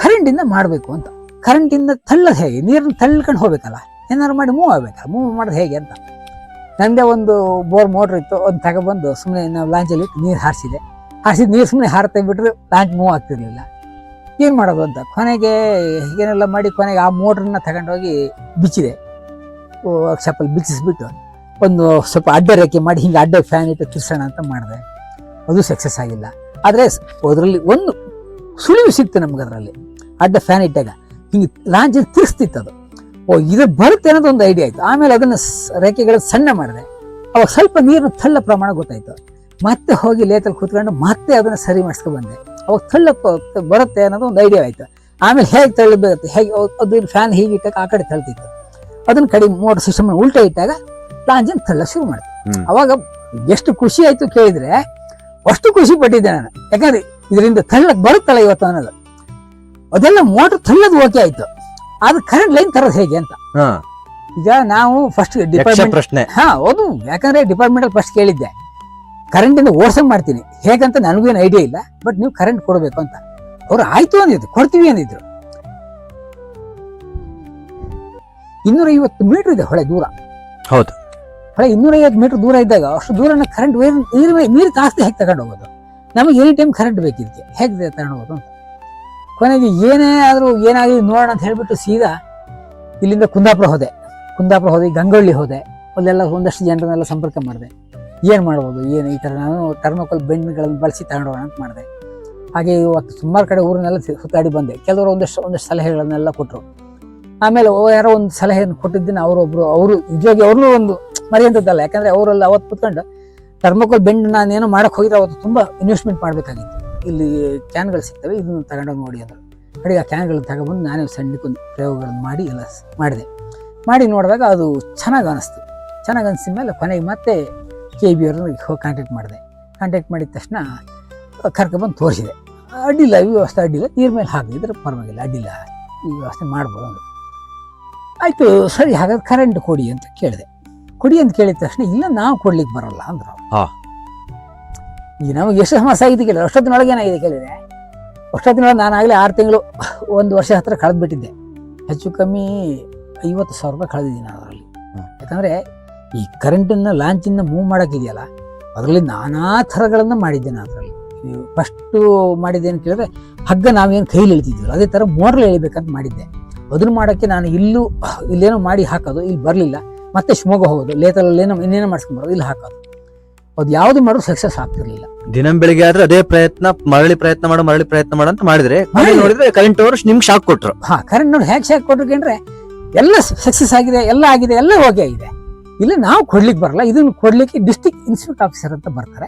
ಕರೆಂಟಿಂದ ಮಾಡಬೇಕು ಅಂತ. ಕರೆಂಟಿಂದ ತಳ್ಳೋದು ಹೇಗೆ, ನೀರನ್ನು ತಳ್ಕೊಂಡು ಹೋಗ್ಬೇಕಲ್ಲ, ಏನಾದ್ರು ಮಾಡಿ ಮೂವ್ ಆಗ್ಬೇಕಲ್ಲ, ಮೂವ್ ಮಾಡೋದು ಹೇಗೆ ಅಂತ. ನನ್ನದೇ ಒಂದು ಬೋರ್ ಮೋಟ್ರ್ ಇತ್ತು, ಒಂದು ತಗೊಬಂದು ಸುಮ್ಮನೆ ನಾವು ಲಾಂಚಲ್ಲಿ ನೀರು ಹಾರಿಸಿದ ನೀರು ಸುಮ್ಮನೆ ಹಾರತ್ತೆ ಬಿಟ್ಟರೆ ಲಾಂಚ್ ಮೂವ್ ಆಗ್ತಿರ್ಲಿಲ್ಲ. ಏನು ಮಾಡೋದು ಅಂತ ಕೊನೆಗೆ ಏನೆಲ್ಲ ಮಾಡಿ ಕೊನೆಗೆ ಆ ಮೋಟ್ರನ್ನ ತಗೊಂಡೋಗಿ ಬಿಚ್ಚಿದೆ. ವರ್ಕ್ಶಾಪಲ್ಲಿ ಬಿಚ್ಚಿಸ್ಬಿಟ್ಟು ಒಂದು ಸ್ವಲ್ಪ ಅಡ್ಡ ರೇಖೆ ಮಾಡಿ ಹಿಂಗೆ ಅಡ್ಡ ಫ್ಯಾನ್ ಇಟ್ಟು ತಿರ್ಸೋಣ ಅಂತ ಮಾಡಿದೆ. ಅದು ಸಕ್ಸಸ್ ಆಗಿಲ್ಲ. ಆದರೆ ಅದರಲ್ಲಿ ಒಂದು ಸುಳಿವು ಸಿಕ್ತು ನಮ್ಗೆ. ಅದರಲ್ಲಿ ಅಡ್ಡ ಫ್ಯಾನ್ ಇಟ್ಟಾಗ ಹಿಂಗೆ ಲಾಂಚ್ ತಿರ್ಸ್ತಿತ್ತು ಅದು. ಇದು ಬರುತ್ತೆ ಅನ್ನೋದು ಒಂದು ಐಡಿಯಾ ಆಯಿತು. ಆಮೇಲೆ ಅದನ್ನು ರೇಖೆಗಳು ಸಣ್ಣ ಮಾಡಿದೆ. ಅವಾಗ ಸ್ವಲ್ಪ ನೀರಿನ ತಳ್ಳ ಪ್ರಮಾಣ ಗೊತ್ತಾಯಿತು. ಮತ್ತೆ ಹೋಗಿ ಲೇತಲ್ಲಿ ಕೂತ್ಕೊಂಡು ಮತ್ತೆ ಅದನ್ನು ಸರಿ ಮಾಡಿಸ್ಕೊ ಬಂದೆ. ಅವಾಗ ತಳ್ಳ ಬರುತ್ತೆ ಅನ್ನೋದು ಒಂದು ಐಡಿಯಾ ಆಯಿತು. ಆಮೇಲೆ ಹೇಗೆ ತಳ್ಳಬೇಕು, ಹೇಗೆ ಅದು ಫ್ಯಾನ್ ಹೀಗೆ ಇಟ್ಟಾಗ ಆ ಕಡೆ ತಳ್ತಿತ್ತು. ಅದನ್ನ ಕಡೆ ಮೋಟರ್ ಸಿಸ್ಟಮ್ ಉಲ್ಟಾ ಇಟ್ಟಾಗ ಲಾಂಚನ್ನು ತಳ್ಳ ಶುರು ಮಾಡಿದೆ. ಅವಾಗ ಎಷ್ಟು ಖುಷಿ ಆಯ್ತು ಕೇಳಿದ್ರೆ ಅಷ್ಟು ಖುಷಿ ಪಟ್ಟಿದ್ದೆ ನಾನು. ಯಾಕಂದ್ರೆ ಇದರಿಂದ ತಳ್ಳಕ್ ಬರುತ್ತಲ್ಲ ಇವತ್ತು ಅನ್ನೋದು. ಅದೆಲ್ಲ ಮೋಟರ್ ತಳ್ಳೋದು ಓಕೆ ಆಯ್ತು, ಆದ್ರೆ ಕರೆಂಟ್ ಲೈನ್ ತರೋದು ಹೇಗೆ ಅಂತ. ಈಗ ನಾವು ಫಸ್ಟ್ ಡಿಪಾರ್ಟ್ಮೆಂಟ್ ಪ್ರಶ್ನೆ ಹೌದು, ಯಾಕಂದ್ರೆ ಡಿಪಾರ್ಟ್ಮೆಂಟ್ ಅಲ್ಲಿ ಫಸ್ಟ್ ಕೇಳಿದ್ದೆ, ಕರೆಂಟ್ ಇಂದ ಓಡ್ಸಂಗ್ ಮಾಡ್ತೀನಿ ಹೇಗಂತ ನನಗೇನು ಐಡಿಯಾ ಇಲ್ಲ, ಬಟ್ ನೀವು ಕರೆಂಟ್ ಕೊಡಬೇಕು ಅಂತ. ಅವ್ರು ಆಯ್ತು ಅಂದಿದ್ರು, ಕೊಡ್ತೀವಿ ಅಂದಿದ್ರು. 250 ಮೀಟರ್ ಇದೆ ಹೊಳೆ ದೂರ. ಹೌದು. ಹೊಳೆ 250 ಮೀಟರ್ ದೂರ ಇದ್ದಾಗ ಅಷ್ಟು ದೂರನ ಕರೆಂಟ್ ನೀರು ಜಾಸ್ತಿ ಹೇಗೆ ತಗೊಂಡು ಹೋಗೋದು, ನಮಗೆ ಎನಿ ಟೈಮ್ ಕರೆಂಟ್ ಬೇಕಿದ್ದಕ್ಕೆ ಹೇಗೆ ತಗೊಂಡು ಹೋಗೋದು ಅಂತ. ಕೊನೆಗೆ ಏನೇ ಆದರೂ ಏನಾಗಿದೆ ನೋಡೋಣ ಅಂತ ಹೇಳಿಬಿಟ್ಟು ಸೀದಾ ಇಲ್ಲಿಂದ ಕುಂದಾಪುರ ಹೋದೆ, ಗಂಗೊಳ್ಳಿ ಹೋದೆ. ಅಲ್ಲೆಲ್ಲ ಒಂದಷ್ಟು ಜನರನ್ನೆಲ್ಲ ಸಂಪರ್ಕ ಮಾಡಿದೆ, ಏನು ಮಾಡ್ಬೋದು, ಏನು ಈ ಥರ ನಾನು ಟರ್ಮೋಕೋಲ್ ಬೆಂಡ್ಗಳನ್ನು ಬಳಸಿ ತಗೊಂಡೋಗೋಣ ಅಂತ ಮಾಡಿದೆ. ಹಾಗೆ ಇವತ್ತು ಸುಮಾರು ಕಡೆ ಊರನ್ನೆಲ್ಲ ಸುತ್ತಾಡಿ ಬಂದೆ. ಕೆಲವರು ಒಂದಷ್ಟು ಸಲಹೆಗಳನ್ನೆಲ್ಲ ಕೊಟ್ಟರು. ಆಮೇಲೆ ಯಾರೋ ಒಂದು ಸಲಹೆಯನ್ನು ಕೊಟ್ಟಿದ್ದೀನಿ, ಅವರು ನಿಜವಾಗಿ ಅವ್ರನ್ನೂ ಒಂದು ಮರೆಯಂಥದ್ದಲ್ಲ. ಯಾಕಂದರೆ ಅವರೆಲ್ಲ ಅವತ್ತು ಕೂತ್ಕೊಂಡು ಟರ್ಮೋಕೋಲ್ ಬೆಂಡ್ ನಾನೇನೋ ಮಾಡೋಕ್ಕೆ ಹೋಗಿದ್ರೆ ಅವತ್ತು ತುಂಬ ಇನ್ವೆಸ್ಟ್ಮೆಂಟ್ ಮಾಡಬೇಕಾಗಿತ್ತು. ಇಲ್ಲಿ ಕ್ಯಾನ್ಗಳು ಸಿಗ್ತವೆ, ಇದನ್ನು ತಗೊಂಡೋಗಿ ನೋಡಿ ಅಂದರು. ಕಡೆಗೆ ಆ ಕ್ಯಾನ್ಗಳನ್ನ ತಗೊಬಂದು ನಾನೇ ಸಣ್ಣಕ್ಕೊಂದು ಪ್ರಯೋಗಗಳನ್ನು ಮಾಡಿ ಎಲ್ಲ ಮಾಡಿ ನೋಡಿದಾಗ ಅದು ಚೆನ್ನಾಗಿ ಅನಿಸಿದ ಮೇಲೆ ಕೊನೆಗೆ ಮತ್ತೆ KB ಅವ್ರನ್ನ ಕಾಂಟ್ಯಾಕ್ಟ್ ಮಾಡಿದ ತಕ್ಷಣ ಕರ್ಕೊಬಂದು ತೋರಿಸಿದೆ. ಅಡ್ಡಿಲ್ಲ, ಈ ವ್ಯವಸ್ಥೆ ಅಡ್ಡಿಲ್ಲ, ನೀರು ಮೇಲೆ ಹಾಕಿದ್ರೆ ಪರವಾಗಿಲ್ಲ, ಅಡ್ಡಿಲ್ಲ, ಈ ವ್ಯವಸ್ಥೆ ಮಾಡ್ಬೋದು ಅಂದರು. ಆಯಿತು ಸರಿ, ಹಾಗಾದ್ರೆ ಕರೆಂಟ್ ಕೊಡಿ ಅಂತ ಕೇಳಿದೆ. ಕೇಳಿದ ತಕ್ಷಣ ಇಲ್ಲ, ನಾವು ಕೊಡ್ಲಿಕ್ಕೆ ಬರೋಲ್ಲ ಅಂದರು. ಈಗ ನಮಗೆ ಎಷ್ಟು ಸಮಸ್ಯೆ ಆಗಿದೆ ಕೇಳಿದ್ರೆ, ಅಷ್ಟೊತ್ತಿನೊಳಗೆ ಏನಾಗಿದೆ ಕೇಳಿದರೆ, ಅಷ್ಟೊತ್ತಿನೊಳಗೆ ನಾನಾಗಲೇ 6 ತಿಂಗಳು 1 ವರ್ಷ ಹತ್ರ ಕಳೆದ್ಬಿಟ್ಟಿದ್ದೆ. ಹೆಚ್ಚು ಕಮ್ಮಿ 50,000 ರೂಪಾಯಿ ಕಳೆದಿದ್ದೀನಿ ಅದರಲ್ಲಿ. ಯಾಕಂದರೆ ಈ ಕರೆಂಟನ್ನು ಲಾಂಚಿಂದ ಮೂವ್ ಮಾಡೋಕ್ಕಿದೆಯಲ್ಲ, ಅದರಲ್ಲಿ ನಾನಾ ಥರಗಳನ್ನು ಮಾಡಿದ್ದೇನೆ. ಅದರಲ್ಲಿ ಫಸ್ಟು ಮಾಡಿದ್ದೇನು ಕೇಳಿದ್ರೆ, ಹಗ್ಗ ನಾವೇನು ಕೈಲಿ ಎಳಿತಿದ್ವಲ್ಲ ಅದೇ ಥರ ಮೋಟ್ರ್ ಎಳಿಬೇಕಂತ ಮಾಡಿದ್ದೆ. ಅದನ್ನು ಮಾಡೋಕ್ಕೆ ನಾನು ಇಲ್ಲೇನೋ ಮಾಡಿ ಹಾಕೋದು, ಇಲ್ಲಿ ಬರಲಿಲ್ಲ. ಮತ್ತೆ ಶಿವಮೊಗ್ಗ ಹೋಗೋದು, ಲೇತರಲ್ಲೇನೋ ಇನ್ನೇನೋ ಮಾಡಿಸ್ಕೊಂಬರೋದು, ಇಲ್ಲಿ ಹಾಕೋದು. ಅದು ಯಾವುದು ಮಾಡೋದು ಸಕ್ಸಸ್ ಆಗ್ತಿರ್ಲಿಲ್ಲ. ದಿನ ಬೆಳಿಗ್ಗೆ ಆದ್ರೆ ಅದೇ ಪ್ರಯತ್ನ, ಮರಳಿ ಪ್ರಯತ್ನ ಮಾಡು ಅಂತ ಮಾಡಿದ್ರೆ ನೋಡಿದ್ರೆ ಕರೆಂಟ್ ಅವರು ನಿಮ್ಗೆ ಶಾಕ್ ಕೊಟ್ರು. ಕರೆಂಟ್ ನೋಡಿ ಹೇಗೆ ಶಾಕ್ ಕೊಟ್ರು ಅಂದ್ರೆ, ಎಲ್ಲ ಸಕ್ಸಸ್ ಆಗಿದೆ, ಎಲ್ಲ ಆಗಿದೆ, ಎಲ್ಲ ಓಕೆ ಆಗಿದೆ. ಇಲ್ಲ ನಾವು ಕೊಡ್ಲಿಕ್ಕೆ ಬರಲ್ಲ, ಇದನ್ನು ಕೊಡ್ಲಿಕ್ಕೆ ಡಿಸ್ಟ್ರಿಕ್ಟ್ ಇನ್ಸ್ಪೆಕ್ಟರ್ ಆಫೀಸರ್ ಅಂತ ಬರ್ತಾರೆ,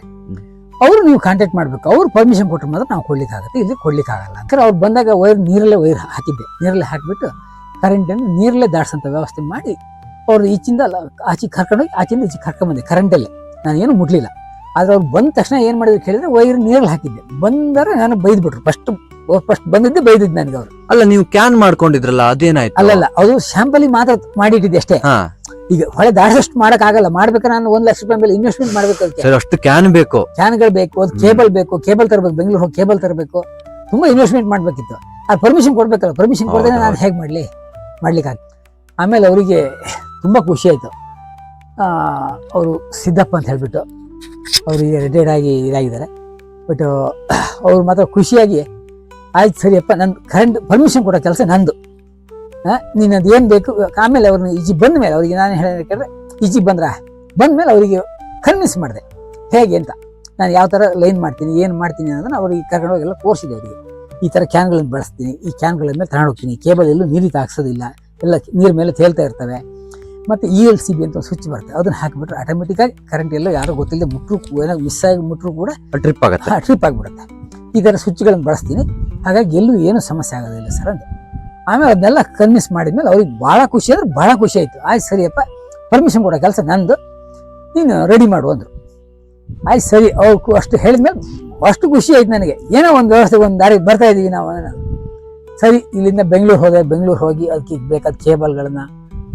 ಅವರು ನೀವು ಕಾಂಟ್ಯಾಕ್ಟ್ ಮಾಡಬೇಕು. ಅವ್ರು ಪರ್ಮಿಷನ್ ಕೊಟ್ಟರೆ ಮಾತ್ರ ನಾವು ಕೊಡ್ಲಿಕ್ಕೆ ಆಗುತ್ತೆ, ಇಲ್ಲಿ ಕೊಡ್ಲಿಕ್ಕೆ ಆಗಲ್ಲ ಅಂತ. ಅವ್ರು ಬಂದಾಗ ನೀರಲ್ಲೇ ವೈರ್ ಹಾಕಿಬಿಟ್ಟು ಕರೆಂಟನ್ನು ನೀರಲ್ಲೇ ದಾಟ್ಸೋಂಥ ವ್ಯವಸ್ಥೆ ಮಾಡಿ ಅವ್ರು ಈಚಿಂದ ಆಚೆಗೆ ಕರ್ಕೊಂಡೋಗಿ ಆಚೆಯಿಂದ ಈಚೆಗೆ ಕರ್ಕೊಂಡ್ಬಂದೆ ಕರೆಂಟಲ್ಲೇ. ನಾನೇನು ಮುಟ್ಲಿಲ್ಲ. ಆದ್ರೆ ಅವ್ರು ಬಂದ ತಕ್ಷಣ ಏನು ಮಾಡಿದ್ರು ಕೇಳಿದ್ರೆ, ವೈರ್ ನೀರಲ್ಲಿ ಹಾಕಿದ್ದೆ. ಬಂದರೆ ನಾನು ಬೈದ್ಬಿಟ್ರು. ಫಸ್ಟ್ ಬಂದಿದ್ದೆ ಬೈದಿದ್ದು ನನಗೆ ಅವರು. ಅಲ್ಲ, ನೀವು ಕ್ಯಾನ್ ಮಾಡ್ಕೊಂಡಿದ್ರಲ್ಲ, ಅದೇನಾಯ್ತು? ಅಲ್ಲಲ್ಲ, ಅದು ಶಾಂಪಲಿಗೆ ಮಾತ್ರ ಮಾಡಿಟ್ಟಿದ್ದೆ ಅಷ್ಟೇ. ಈಗ ಹೊಳೆ ದಾಟಷ್ಟು ಮಾಡಕ್ ಆಗಲ್ಲ. ಮಾಡ್ಬೇಕಾದ್ರೆ ನಾನು 1 ಲಕ್ಷ ರೂಪಾಯಿ ಮೇಲೆ ಇನ್ವೆಸ್ಟ್ಮೆಂಟ್ ಮಾಡ್ಬೇಕು. ಅದಕ್ಕೆ ಅಷ್ಟು ಕ್ಯಾನ್ಗಳು ಬೇಕು, ಅದು ಕೇಬಲ್ ತರಬೇಕು, ಬೆಂಗಳೂರು ಹೋಗಿ ಕೇಬಲ್ ತರಬೇಕು, ತುಂಬಾ ಇನ್ವೆಸ್ಟ್ಮೆಂಟ್ ಮಾಡ್ಬೇಕಿತ್ತು. ಅದು ಪರ್ಮಿಷನ್ ಕೊಡ್ಬೇಕಲ್ಲ, ಪರ್ಮಿಷನ್ ಕೊಡದೆ ನಾನು ಹೇಗೆ ಮಾಡ್ಲಿಕ್ಕೆ ಆಗ. ಆಮೇಲೆ ಅವರಿಗೆ ತುಂಬಾ ಖುಷಿ ಆಯ್ತು. ಅವರು ಸಿದ್ದಪ್ಪ ಅಂತ ಹೇಳ್ಬಿಟ್ಟು ಅವರಿಗೆ ರಿಟೈರ್ಡ್ ಆಗಿ ಇದಾಗಿದ್ದಾರೆ. ಬಟ್ ಅವ್ರು ಮಾತ್ರ ಖುಷಿಯಾಗಿ, ಆಯ್ತು ಸರಿಯಪ್ಪ, ನನ್ನ ಕರೆಂಟ್ ಪರ್ಮಿಷನ್ ಕೊಡೋ ಕೆಲಸ ನಂದು, ನೀನು ಅದು ಏನು ಬೇಕು. ಆಮೇಲೆ ಅವ್ರನ್ನ ಈಚೆ ಬಂದ ಮೇಲೆ ಅವ್ರಿಗೆ ನಾನು ಹೇಳಿದ್ರೆ, ಈಚೆ ಬಂದಮೇಲೆ ಅವರಿಗೆ ಕನ್ವಿನ್ಸ್ ಮಾಡಿದೆ ಹೇಗೆ ಅಂತ. ನಾನು ಯಾವ ಥರ ಲೈನ್ ಮಾಡ್ತೀನಿ, ಏನು ಮಾಡ್ತೀನಿ ಅನ್ನೋದನ್ನು ಅವ್ರಿಗೆ ಕರ್ಕೊಂಡೋಗೆಲ್ಲ ತೋರಿಸಿದೆ. ಅವರಿಗೆ ಈ ಥರ ಕ್ಯಾನ್ಗಳನ್ನು ಬಳಸ್ತೀನಿ, ಈ ಕ್ಯಾನ್ಗಳ ಮೇಲೆ ತಗೊಂಡೋಗ್ತೀನಿ, ಕೇಬಲ್ ಎಲ್ಲೂ ನೀರಿಗೆ ಹಾಕ್ಸೋದಿಲ್ಲ, ಎಲ್ಲ ನೀರು ಮೇಲೆ ತೇಲ್ತಾ ಇರ್ತವೆ. ಮತ್ತು ELCB ಅಂತ ಒಂದು ಸ್ವಿಚ್ ಬರುತ್ತೆ, ಅದನ್ನು ಹಾಕಿಬಿಟ್ರೆ ಆಟೋಮೆಟಿಕ್ಕಾಗಿ ಕರೆಂಟ್ ಎಲ್ಲೋ ಯಾರೋ ಗೊತ್ತಿಲ್ಲದೆ ಏನೋ ಮಿಸ್ ಆಗಿ ಮುಟ್ಟರು ಕೂಡ ಟ್ರಿಪ್ ಆಗಿಬಿಡುತ್ತೆ. ಈ ಥರ ಸ್ವಿಚ್ಗಳನ್ನು ಬಳಸ್ತೀನಿ, ಹಾಗಾಗಿ ಎಲ್ಲೂ ಏನೂ ಸಮಸ್ಯೆ ಆಗೋದಿಲ್ಲ ಸರ್ ಅಂತ. ಆಮೇಲೆ ಅದನ್ನೆಲ್ಲ ಕನ್ವಿನ್ಸ್ ಮಾಡಿದ್ಮೇಲೆ ಅವ್ರಿಗೆ ಭಾಳ ಖುಷಿ ಆಯಿತು. ಆಯ್ತು ಸರಿಯಪ್ಪ, ಪರ್ಮಿಷನ್ ಕೊಡೋ ಕೆಲಸ ನಂದು, ನೀನು ರೆಡಿ ಮಾಡು ಅಂದರು. ಆಯ್ತು ಸರಿ, ಅವ್ರು ಅಷ್ಟು ಹೇಳಿದ್ಮೇಲೆ ಅಷ್ಟು ಖುಷಿ ಆಯ್ತು ನನಗೆ. ಏನೋ ಒಂದು ವ್ಯವಸ್ಥೆ, ಒಂದು ದಾರಿ ಬರ್ತಾ ಇದ್ದೀವಿ ನಾವು. ಸರಿ, ಇಲ್ಲಿಂದ ಬೆಂಗಳೂರು ಹೋಗಿ ಅದಕ್ಕೆ ಬೇಕಾದ ಕೇಬಲ್ಗಳನ್ನ,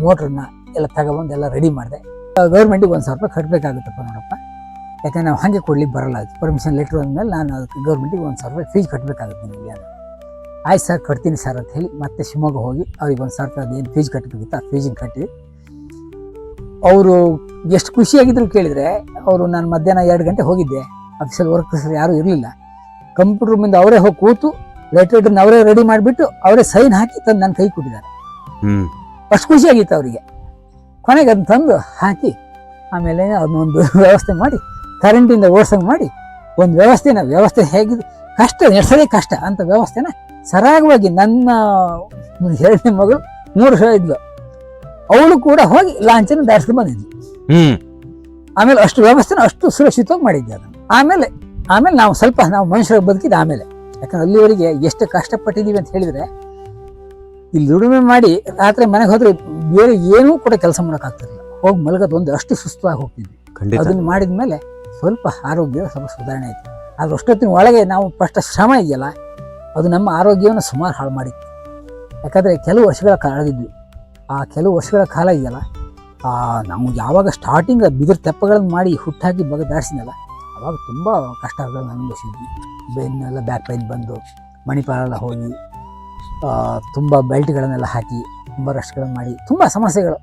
ಮೋಟ್ರನ್ನ ಎಲ್ಲ ತಗೊಬಂದು ಎಲ್ಲ ರೆಡಿ ಮಾಡಿದೆ. ಗೌರ್ಮೆಂಟಿಗೆ 1,000 ರೂಪಾಯಿ ಕಟ್ಟಬೇಕಾಗುತ್ತಪ್ಪ ನೋಡಪ್ಪ, ಯಾಕಂದ್ರೆ ನಾವು ಹಾಗೆ ಕೊಡ್ಲಿಕ್ಕೆ ಬರಲ್ಲ. ಅದು ಪರ್ಮಿಷನ್ ಲೆಟ್ರ್ ಅಂದಮೇಲೆ ನಾನು ಅದಕ್ಕೆ ಗೌರ್ಮೆಂಟಿಗೆ 1,000 ರೂಪಾಯಿ ಫೀಸ್ ಕಟ್ಟಬೇಕಾಗುತ್ತೆ ನಿಮಗೆ ಅಂತ. ಆಯ್ತು ಸರ್, ಕಟ್ತೀನಿ ಸರ್ ಅಂತ ಹೇಳಿ ಮತ್ತೆ ಶಿವಮೊಗ್ಗ ಹೋಗಿ ಅವ್ರಿಗೆ 1,000 ರೂಪಾಯಿ ಅದೇನು ಫೀಸ್ ಕಟ್ಟಬೇಕಿತ್ತು ಆ ಫೀಸಿಂಗ್ ಕಟ್ಟಿ, ಅವರು ಎಷ್ಟು ಖುಷಿಯಾಗಿದ್ರು ಕೇಳಿದರೆ, ಅವರು ನಾನು ಮಧ್ಯಾಹ್ನ 2 ಗಂಟೆ ಹೋಗಿದ್ದೆ, ಆಫೀಸಲ್ಲಿ ವರ್ಕರ್ಸ್ ಯಾರೂ ಇರಲಿಲ್ಲ. ಕಂಪ್ಯೂಟರ್ ಮುಂದೆ ಅವರೇ ಹೋಗಿ ಕೂತು ಲೆಟ್ರನ್ನ ಅವರೇ ರೆಡಿ ಮಾಡಿಬಿಟ್ಟು ಅವರೇ ಸೈನ್ ಹಾಕಿ ತಂದು ನನ್ನ ಕೈ ಕೊಟ್ಟಿದ್ದಾರೆ. ಅಷ್ಟು ಖುಷಿಯಾಗಿತ್ತು ಅವರಿಗೆ. ಕೊನೆಗೆ ಅದನ್ನ ತಂದು ಹಾಕಿ ಆಮೇಲೆ ಅದನ್ನೊಂದು ವ್ಯವಸ್ಥೆ ಮಾಡಿ, ಕರೆಂಟಿಂದ ಓಡ್ಸಂಗೆ ಮಾಡಿ, ಒಂದು ವ್ಯವಸ್ಥೆ ಹೇಗಿದೆ, ನಡೆಸೋದೇ ಕಷ್ಟ ಅಂತ ವ್ಯವಸ್ಥೆನ ಸರಾಗವಾಗಿ ನನ್ನ 2ನೇ ಮಗಳು 3 ವರ್ಷ ಇದ್ಲು, ಅವಳು ಕೂಡ ಹೋಗಿ ಲಾಂಚನ್ನು ದಾಟಿಸ್ಕೊಂಡು ಬಂದಿದ್ವಿ. ಆಮೇಲೆ ಅಷ್ಟು ವ್ಯವಸ್ಥೆನ ಅಷ್ಟು ಸುರಕ್ಷಿತವಾಗಿ ಮಾಡಿದ್ದೆ ಅದನ್ನು. ಆಮೇಲೆ ನಾವು ಮನುಷ್ಯರಾಗಿ ಬದುಕಿದ್ದು ಆಮೇಲೆ. ಯಾಕಂದ್ರೆ ಅಲ್ಲಿವರೆಗೆ ಎಷ್ಟು ಕಷ್ಟಪಟ್ಟಿದ್ದೀವಿ ಅಂತ ಹೇಳಿದ್ರೆ, ಇಲ್ಲಿ ದುಡಿಮೆ ಮಾಡಿ ರಾತ್ರಿ ಮನೆಗೆ ಹೋದ್ರೆ ಬೇರೆ ಏನೂ ಕೂಡ ಕೆಲಸ ಮಾಡೋಕ್ಕಾಗ್ತಿರಲಿಲ್ಲ. ಹೋಗಿ ಮಲಗೋದು ಒಂದು ಅಷ್ಟು ಸುಸ್ತವಾಗಿ ಹೋಗ್ತಿದ್ವಿ. ಅದನ್ನು ಮಾಡಿದ್ಮೇಲೆ ಸ್ವಲ್ಪ ಆರೋಗ್ಯ ಸ್ವಲ್ಪ ಸುಧಾರಣೆ ಆಯಿತು. ಆದ್ರೆ ಅಷ್ಟೊತ್ತಿನ ಒಳಗೆ ನಾವು ಪಟ್ಟ ಶ್ರಮ ಇದೆಯಲ್ಲ, ಅದು ನಮ್ಮ ಆರೋಗ್ಯವನ್ನು ಸುಮಾರು ಹಾಳು ಮಾಡಿತ್ತು. ಯಾಕಂದರೆ ಕೆಲವು ವರ್ಷಗಳ ಕಳೆದಿದ್ವಿ. ಆ ಕೆಲವು ವರ್ಷಗಳ ಕಾಲ ಇದೆಯಲ್ಲ, ನಾವು ಯಾವಾಗ ಸ್ಟಾರ್ಟಿಂಗ್ ಬಿದಿರು ತೆಪ್ಪಗಳನ್ನು ಮಾಡಿ ಹುಟ್ಟಾಕಿ ದಾಟಿಸಿದ್ನಲ್ಲ, ಅವಾಗ ತುಂಬ ಕಷ್ಟಗಳನ್ನು ಅನುಭವಿಸಿದ್ವಿ. ಬೆನ್ನೆಲ್ಲ ಬ್ಯಾಕ್ ಪೈನ್ ಬಂದು ಮಣಿಪಾಲೆಲ್ಲ ಹೋಗಿ ತುಂಬ ಬೆಲ್ಟ್ಗಳನ್ನೆಲ್ಲ ಹಾಕಿ ತುಂಬ ರೆಸ್ಟ್ಗಳನ್ನು ಮಾಡಿ ತುಂಬ ಸಮಸ್ಯೆಗಳು.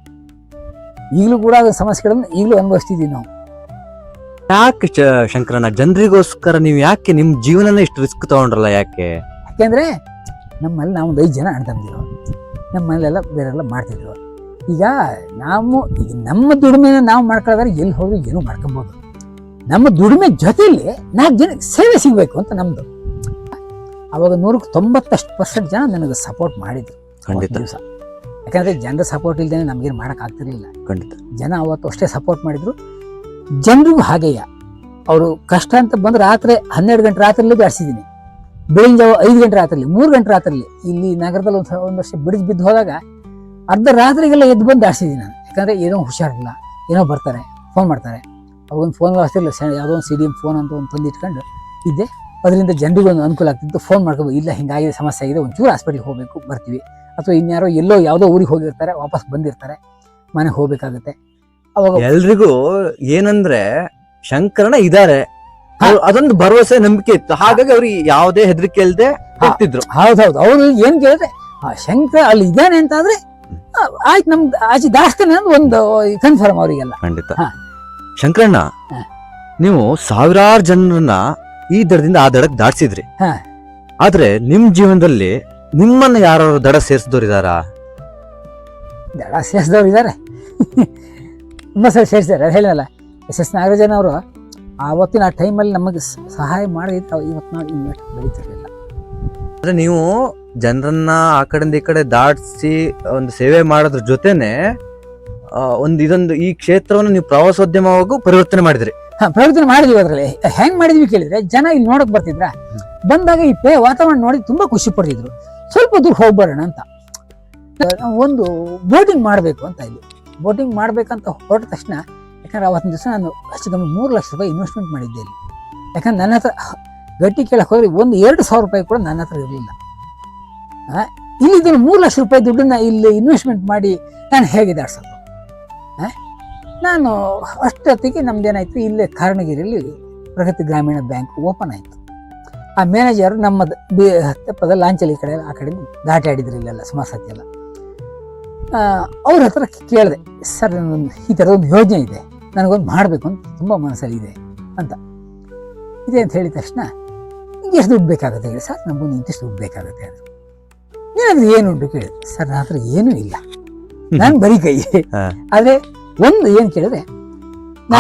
ಈಗಲೂ ಕೂಡ ಅದು ಸಮಸ್ಯೆಗಳನ್ನು ಈಗಲೂ ಅನುಭವಿಸ್ತಿದ್ದೀವಿ ನಾವು. ಯಾಕೆ ಶಂಕರಣ್ಣ, ಜನರಿಗೋಸ್ಕರ ನೀವು ಯಾಕೆ ನಿಮ್ ಜೀವನನ ಇಷ್ಟು ರಿಸ್ಕ್ ತಗೊಂಡ್ರಲ್ಲ ಯಾಕೆ? ಯಾಕೆಂದರೆ ನಮ್ಮಲ್ಲಿ ನಾವು 5 ಜನ ಅಣ್ಣ ತಮ್ಮದಿರು, ನಮ್ಮಲ್ಲೆಲ್ಲ ಬೇರೆಲ್ಲ ಮಾಡ್ತಿದ್ರು. ಈಗ ನಮ್ಮ ದುಡಿಮೆನ ನಾವು ಮಾಡ್ಕೊಳ್ಳೋದ್ರೆ ಎಲ್ಲಿ ಹೋಗಿ ಏನೂ ಮಾಡ್ಕೊಬೋದು. ನಮ್ಮ ದುಡಿಮೆ ಜೊತೆಯಲ್ಲಿ 4 ಜನಕ್ಕೆ ಸೇವೆ ಸಿಗಬೇಕು ಅಂತ ನಮ್ಮದು. ಅವಾಗ 90% ಜನ ನನಗೆ ಸಪೋರ್ಟ್ ಮಾಡಿದ್ರು ಖಂಡಿತ ದಿವಸ. ಯಾಕಂದರೆ ಜನರ ಸಪೋರ್ಟ್ ಇಲ್ಲದೆ ನಮಗೇನು ಮಾಡೋಕ್ಕಾಗ್ತಿರ್ಲಿಲ್ಲ. ಖಂಡಿತ ಜನ ಅವತ್ತು ಅಷ್ಟೇ ಸಪೋರ್ಟ್ ಮಾಡಿದ್ರು. ಜನರಿಗೂ ಹಾಗೆಯ ಅವರು ಕಷ್ಟ ಅಂತ ಬಂದು ರಾತ್ರಿ 12 ಗಂಟೆ ರಾತ್ರಿಯಲ್ಲಿ ದಾಡ್ಸಿದ್ದೀನಿ, ಬೆಳಿಗ್ಗೆ ಜಾವ 5 ಗಂಟೆ ರಾತ್ರಿಲಿ, 3 ಗಂಟೆ ರಾತ್ರಿಲಿ. ಇಲ್ಲಿ ನಗರದಲ್ಲಿ ಒಂದು ವರ್ಷ ಬಿಡಿಸಿ ಬಿದ್ದು ಹೋದಾಗ ಅರ್ಧ ರಾತ್ರಿಗೆಲ್ಲ ಎದ್ದು ಬಂದು ದಾಡ್ಸಿದ್ದೀನಿ ನಾನು. ಯಾಕಂದರೆ ಏನೋ ಹುಷಾರಿಲ್ಲ, ಏನೋ ಬರ್ತಾರೆ, ಫೋನ್ ಮಾಡ್ತಾರೆ. ಅವಾಗೊಂದು ಫೋನ್ ವ್ಯವಸ್ಥೆ ಇಲ್ಲ, ಯಾವುದೋ ಒಂದು CDM ಫೋನ್ ಅಂತ ಒಂದು ತಂದು ಇಟ್ಕೊಂಡು ಇದ್ದೆ. ಅದರಿಂದ ಜನರಿಗೂ ಒಂದು ಅನುಕೂಲ ಆಗ್ತಿತ್ತು. ಫೋನ್ ಮಾಡ್ಕೋಬೋದು, ಇಲ್ಲ ಹಿಂಗಾಗಿದೆ ಸಮಸ್ಯೆ ಆಗಿದೆ, ಒಂಚೂರು ಹಾಸ್ಪಿಟ್ಲಿಗೆ ಹೋಗಬೇಕು ಬರ್ತೀವಿ, ಅಥವಾ ಇನ್ಯಾರೋ ಎಲ್ಲೋ ಯಾವುದೋ ಊರಿಗೆ ಹೋಗಿರ್ತಾರೆ, ವಾಪಸ್ ಬಂದಿರ್ತಾರೆ, ಮನೆಗೆ ಹೋಗ್ಬೇಕಾಗುತ್ತೆ. ಅವಾಗ ಎಲ್ರಿಗೂ ಏನಂದ್ರೆ ಶಂಕರಣ್ಣ ಇದಾರೆ, ಅದೊಂದು ಭರವಸೆ ನಂಬಿಕೆ ಇತ್ತು. ಹಾಗಾಗಿ ಅವ್ರಿಗೆ ಯಾವುದೇ ಹೆದರಿಕೆ ಇಲ್ಲದೆ ಹೋಗ್ತಿದ್ರು. ಹೌದೌದು, ಅವರು ಏನ್ ಕೇಳಿದ್ರೆ ಶಂಕರ ಅಲ್ಲಿ ಇದ್ದಾನೆ ಅಂತ ಆದ್ರೆ ಆಯ್ತು, ನಮ್ದು ಆಚೆ ದಾಸ್ತಾನೆ ಅನ್ನೋದು ಒಂದು ಕನ್ಫರ್ಮ್ ಅವರಿಗೆಲ್ಲ. ಖಂಡಿತ. ಶಂಕರಣ್ಣ, ನೀವು ಸಾವಿರಾರು ಜನರನ್ನ ಈ ದಡದಿಂದ ಆ ದಡಕ್ಕೆ ದಾಟ್ಸಿದ್ರಿ. ಆದ್ರೆ ನಿಮ್ ಜೀವನದಲ್ಲಿ ನಿಮ್ಮನ್ನ ಯಾರು ದಡ ಸೇರಿಸಿದವ್ರು ಇದಾರಾ? ದಡ ಸೇರಿಸಿದವ್ರು ಇದ್ದಾರೆ, ತುಂಬ ಸಲ ಸೇರಿಸಿದ್ದಾರೆ. ಅದು ಹೇಳಿದಲ್ಲ, SS ನಾಗರಾಜನ್ ಅವರು ಆವತ್ತಿನ ಆ ಟೈಮಲ್ಲಿ ನಮಗೆ ಸಹಾಯ ಮಾಡಿದ್ರೆ ಇವತ್ತು ನಾವು ಇನ್ನಷ್ಟು ಬೆಳೀತಿರ್ಲಿಲ್ಲ. ಅಂದ್ರೆ ನೀವು ಜನರನ್ನ ಆ ಕಡೆಯಿಂದ ಈ ಕಡೆ ದಾಟಿಸಿ ಒಂದು ಸೇವೆ ಮಾಡೋದ್ರ ಜೊತೆನೆ ಇದೊಂದು ಈ ಕ್ಷೇತ್ರವನ್ನು ನೀವು ಪ್ರವಾಸೋದ್ಯಮವಾಗೂ ಪರಿವರ್ತನೆ ಮಾಡಿದ್ರಿ. ಪರಿವರ್ತನೆ ಮಾಡಿದ್ವಿ. ಅದರಲ್ಲಿ ಹೆಂಗ್ ಮಾಡಿದ್ವಿ ಕೇಳಿದ್ರೆ, ಜನ ಇಲ್ಲಿ ನೋಡಕ್ ಬರ್ತಿದ್ರ, ಬಂದಾಗ ಈ ವಾತಾವರಣ ನೋಡಿ ತುಂಬಾ ಖುಷಿ ಪಡ್ತಿದ್ರು. ಸ್ವಲ್ಪ ದೂರ ಹೋಗ್ಬರೋಣ ಅಂತ ಒಂದು ಬೋಟಿಂಗ್ ಮಾಡಬೇಕು ಅಂತ ಇಲ್ಲಿ ಬೋಟಿಂಗ್ ಮಾಡ್ಬೇಕಂತ ಹೊರಟ ತಕ್ಷಣ, ಯಾಕಂದ್ರೆ ಅವತ್ತಿನ ದಿವಸ ನಾನು ಹೆಚ್ಚು ಕಮ್ಮಿ 3 ಲಕ್ಷ ರೂಪಾಯಿ ಇನ್ವೆಸ್ಟ್ಮೆಂಟ್ ಮಾಡಿದ್ದೆ ಇಲ್ಲಿ. ಯಾಕಂದ್ರೆ ನನ್ನ ಹತ್ರ ಗಟ್ಟಿ ಕೇಳಕ್ ಹೋದ್ರೆ 1-2 ಸಾವಿರ ರೂಪಾಯಿ ಕೂಡ ನನ್ನ ಹತ್ರ ಇರಲಿಲ್ಲ. ಇಲ್ಲಿ 3 ಲಕ್ಷ ರೂಪಾಯಿ ದುಡ್ಡನ್ನ ಇಲ್ಲಿ ಇನ್ವೆಸ್ಟ್ಮೆಂಟ್ ಮಾಡಿ ನಾನು ಹೇಗೆ ದಾಡ್ಸೋದು? ನಾನು ಅಷ್ಟೊತ್ತಿಗೆ ನಮ್ದೇನಾಯ್ತು, ಇಲ್ಲೇ ಕಾರಣಗಿರಿಯಲ್ಲಿ ಪ್ರಗತಿ ಗ್ರಾಮೀಣ ಬ್ಯಾಂಕ್ ಓಪನ್ ಆಯಿತು. ಆ ಮ್ಯಾನೇಜರ್ ನಮ್ಮ ತೆಪ್ಪದ ಲಾಂಚಲ್ಲಿ ಈ ಕಡೆ ಆ ಕಡೆ ದಾಟಿ ಆಡಿದ್ರು ಇಲ್ಲೆಲ್ಲ ಸುಮಾರು ಸತಿ ಎಲ್ಲ. ಅವ್ರ ಹತ್ರ ಕೇಳಿದೆ, ಸರ್ ನನ್ನೊಂದು ಈ ಥರದೊಂದು ಯೋಜನೆ ಇದೆ, ನನಗೊಂದು ಮಾಡಬೇಕು ಅಂತ ತುಂಬ ಮನಸ್ಸಲ್ಲಿ ಇದೆ ಅಂತ. ಇದೆ ಅಂತ ಹೇಳಿದ ತಕ್ಷಣ, ನಿಮ್ಗೆ ಎಷ್ಟು ದುಡ್ಡು ಬೇಕಾಗುತ್ತೆ ಹೇಳಿ? ಸರ್ ನಮಗೊಂದು ಇಂತಿಷ್ಟು ದುಡ್ಡು ಬೇಕಾಗುತ್ತೆ ಅಂದರು. ನೀನಾದ್ರೆ ಏನು ಉಂಟು ಕೇಳಿದೆ. ಸರ್ ನನ್ನ ಹತ್ರ ಏನೂ ಇಲ್ಲ, ನಾನು ಬರೀ ಕೈ. ಆದರೆ ಒಂದು ಏನು ಕೇಳಿದ್ರೆ,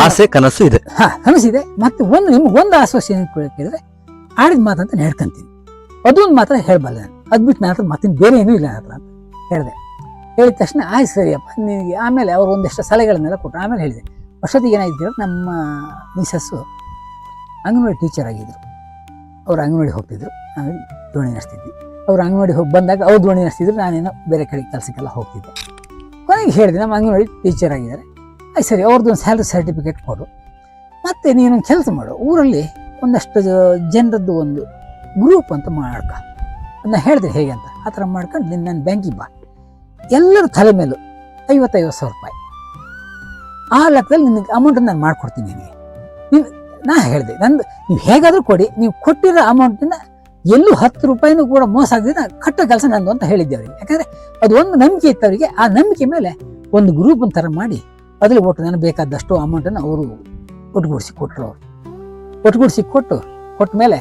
ಆಸೆ ಕನಸು ಇದೆ. ಕನಸಿದೆ. ಮತ್ತೆ ನಿಮ್ಗೊಂದು ಆಶ್ವಾಸನೆ ಕೇಳಿದ್ರೆ ಆಡಿದ ಮಾತಂತ ಹೇಳ್ಕೊಂತೀನಿ, ಅದೊಂದು ಮಾತ್ರ ಹೇಳಬಲ್ಲ ನಾನು, ಅದು ಬಿಟ್ಟು ನನ್ನ ಹತ್ರ ಮತ್ತಿನ ಬೇರೆ ಏನೂ ಇಲ್ಲ ನನ್ನ ಹತ್ರ ಅಂತ ಹೇಳಿದೆ. ಹೇಳಿದ ತಕ್ಷಣ ಆಯ್ತು ಸರಿಯಪ್ಪ ನಿನಗೆ. ಆಮೇಲೆ ಅವರು ಒಂದಷ್ಟು ಸಲಹೆಗಳನ್ನೆಲ್ಲ ಕೊಟ್ಟರು. ಆಮೇಲೆ ಹೇಳಿದೆ, ವರ್ಷೊತ್ತಿಗೆ ಏನಾಯ್ತು, ನಮ್ಮ ಮಿಸಸ್ಸು ಅಂಗನವಾಡಿ ಟೀಚರ್ ಆಗಿದ್ದರು. ಅವ್ರು ಅಂಗನವಾಡಿ ಹೋಗ್ತಿದ್ರು, ಆಮೇಲೆ ದೋಣಿ ನಡೆಸ್ತಿದ್ವಿ. ಅವ್ರು ಅಂಗನವಾಡಿ ಹೋಗಿ ಬಂದಾಗ ಅವ್ರು ದೋಣಿ ನಡೆಸ್ತಿದ್ರು, ನಾನೇನೋ ಬೇರೆ ಕಡೆ ಕೆಲಸಕ್ಕೆಲ್ಲ ಹೋಗ್ತಿದ್ದೆ. ಕೊನೆಗೆ ಹೇಳಿದೆ, ನಮ್ಮ ಅಂಗನವಾಡಿ ಟೀಚರ್ ಆಗಿದ್ದಾರೆ, ಆಯ್ತು ಸರಿ, ಅವ್ರದ್ದು ಒಂದು ಸ್ಯಾಲ್ರಿ ಸರ್ಟಿಫಿಕೇಟ್ ಕೊಡು, ಮತ್ತು ನೀನೊಂದು ಕೆಲಸ ಮಾಡು, ಊರಲ್ಲಿ ಒಂದಷ್ಟು ಜನರದ್ದು ಒಂದು ಗ್ರೂಪ್ ಅಂತ ಮಾಡ್ಕ. ಅದನ್ನ ಹೇಳಿದೆ ಹೇಗೆ ಅಂತ, ಆ ಥರ ಮಾಡ್ಕೊಂಡು ನನ್ನ ಬ್ಯಾಂಕಿಗೆ ಬಾ, ಎಲ್ಲರ ತಲೆ ಮೇಲೂ 50,000 ರೂಪಾಯಿ ಆ ಲೆಕ್ಕದಲ್ಲಿ ನಿನಗೆ ಅಮೌಂಟನ್ನು ನಾನು ಮಾಡಿಕೊಡ್ತೀನಿ ನಿನಗೆ. ನಾ ಹೇಳಿದೆ, ನಂದು ನೀವು ಹೇಗಾದರೂ ಕೊಡಿ, ನೀವು ಕೊಟ್ಟಿರೋ ಅಮೌಂಟಿಂದ ಎಲ್ಲೂ 10 ರೂಪಾಯಿನೂ ಕೂಡ ಮೋಸ ಆಗದೆ ನಾನು ಕಟ್ಟೋ ಕೆಲಸ ನಂದು ಅಂತ ಹೇಳಿದ್ದೆ ಅವರಿಗೆ. ಯಾಕಂದರೆ ಅದು ಒಂದು ನಂಬಿಕೆ ಇತ್ತು ಅವರಿಗೆ. ಆ ನಂಬಿಕೆ ಮೇಲೆ ಒಂದು ಗ್ರೂಪ್ ಥರ ಮಾಡಿ ಅದ್ರಲ್ಲಿ ಒಟ್ಟು ನನಗೆ ಬೇಕಾದಷ್ಟು ಅಮೌಂಟನ್ನು ಅವರು ಒಟ್ಟುಗೂಡಿಸಿ ಕೊಟ್ಟರು. ಅವರು ಒಟ್ಟುಗೂಡಿಸಿ ಕೊಟ್ಟ ಮೇಲೆ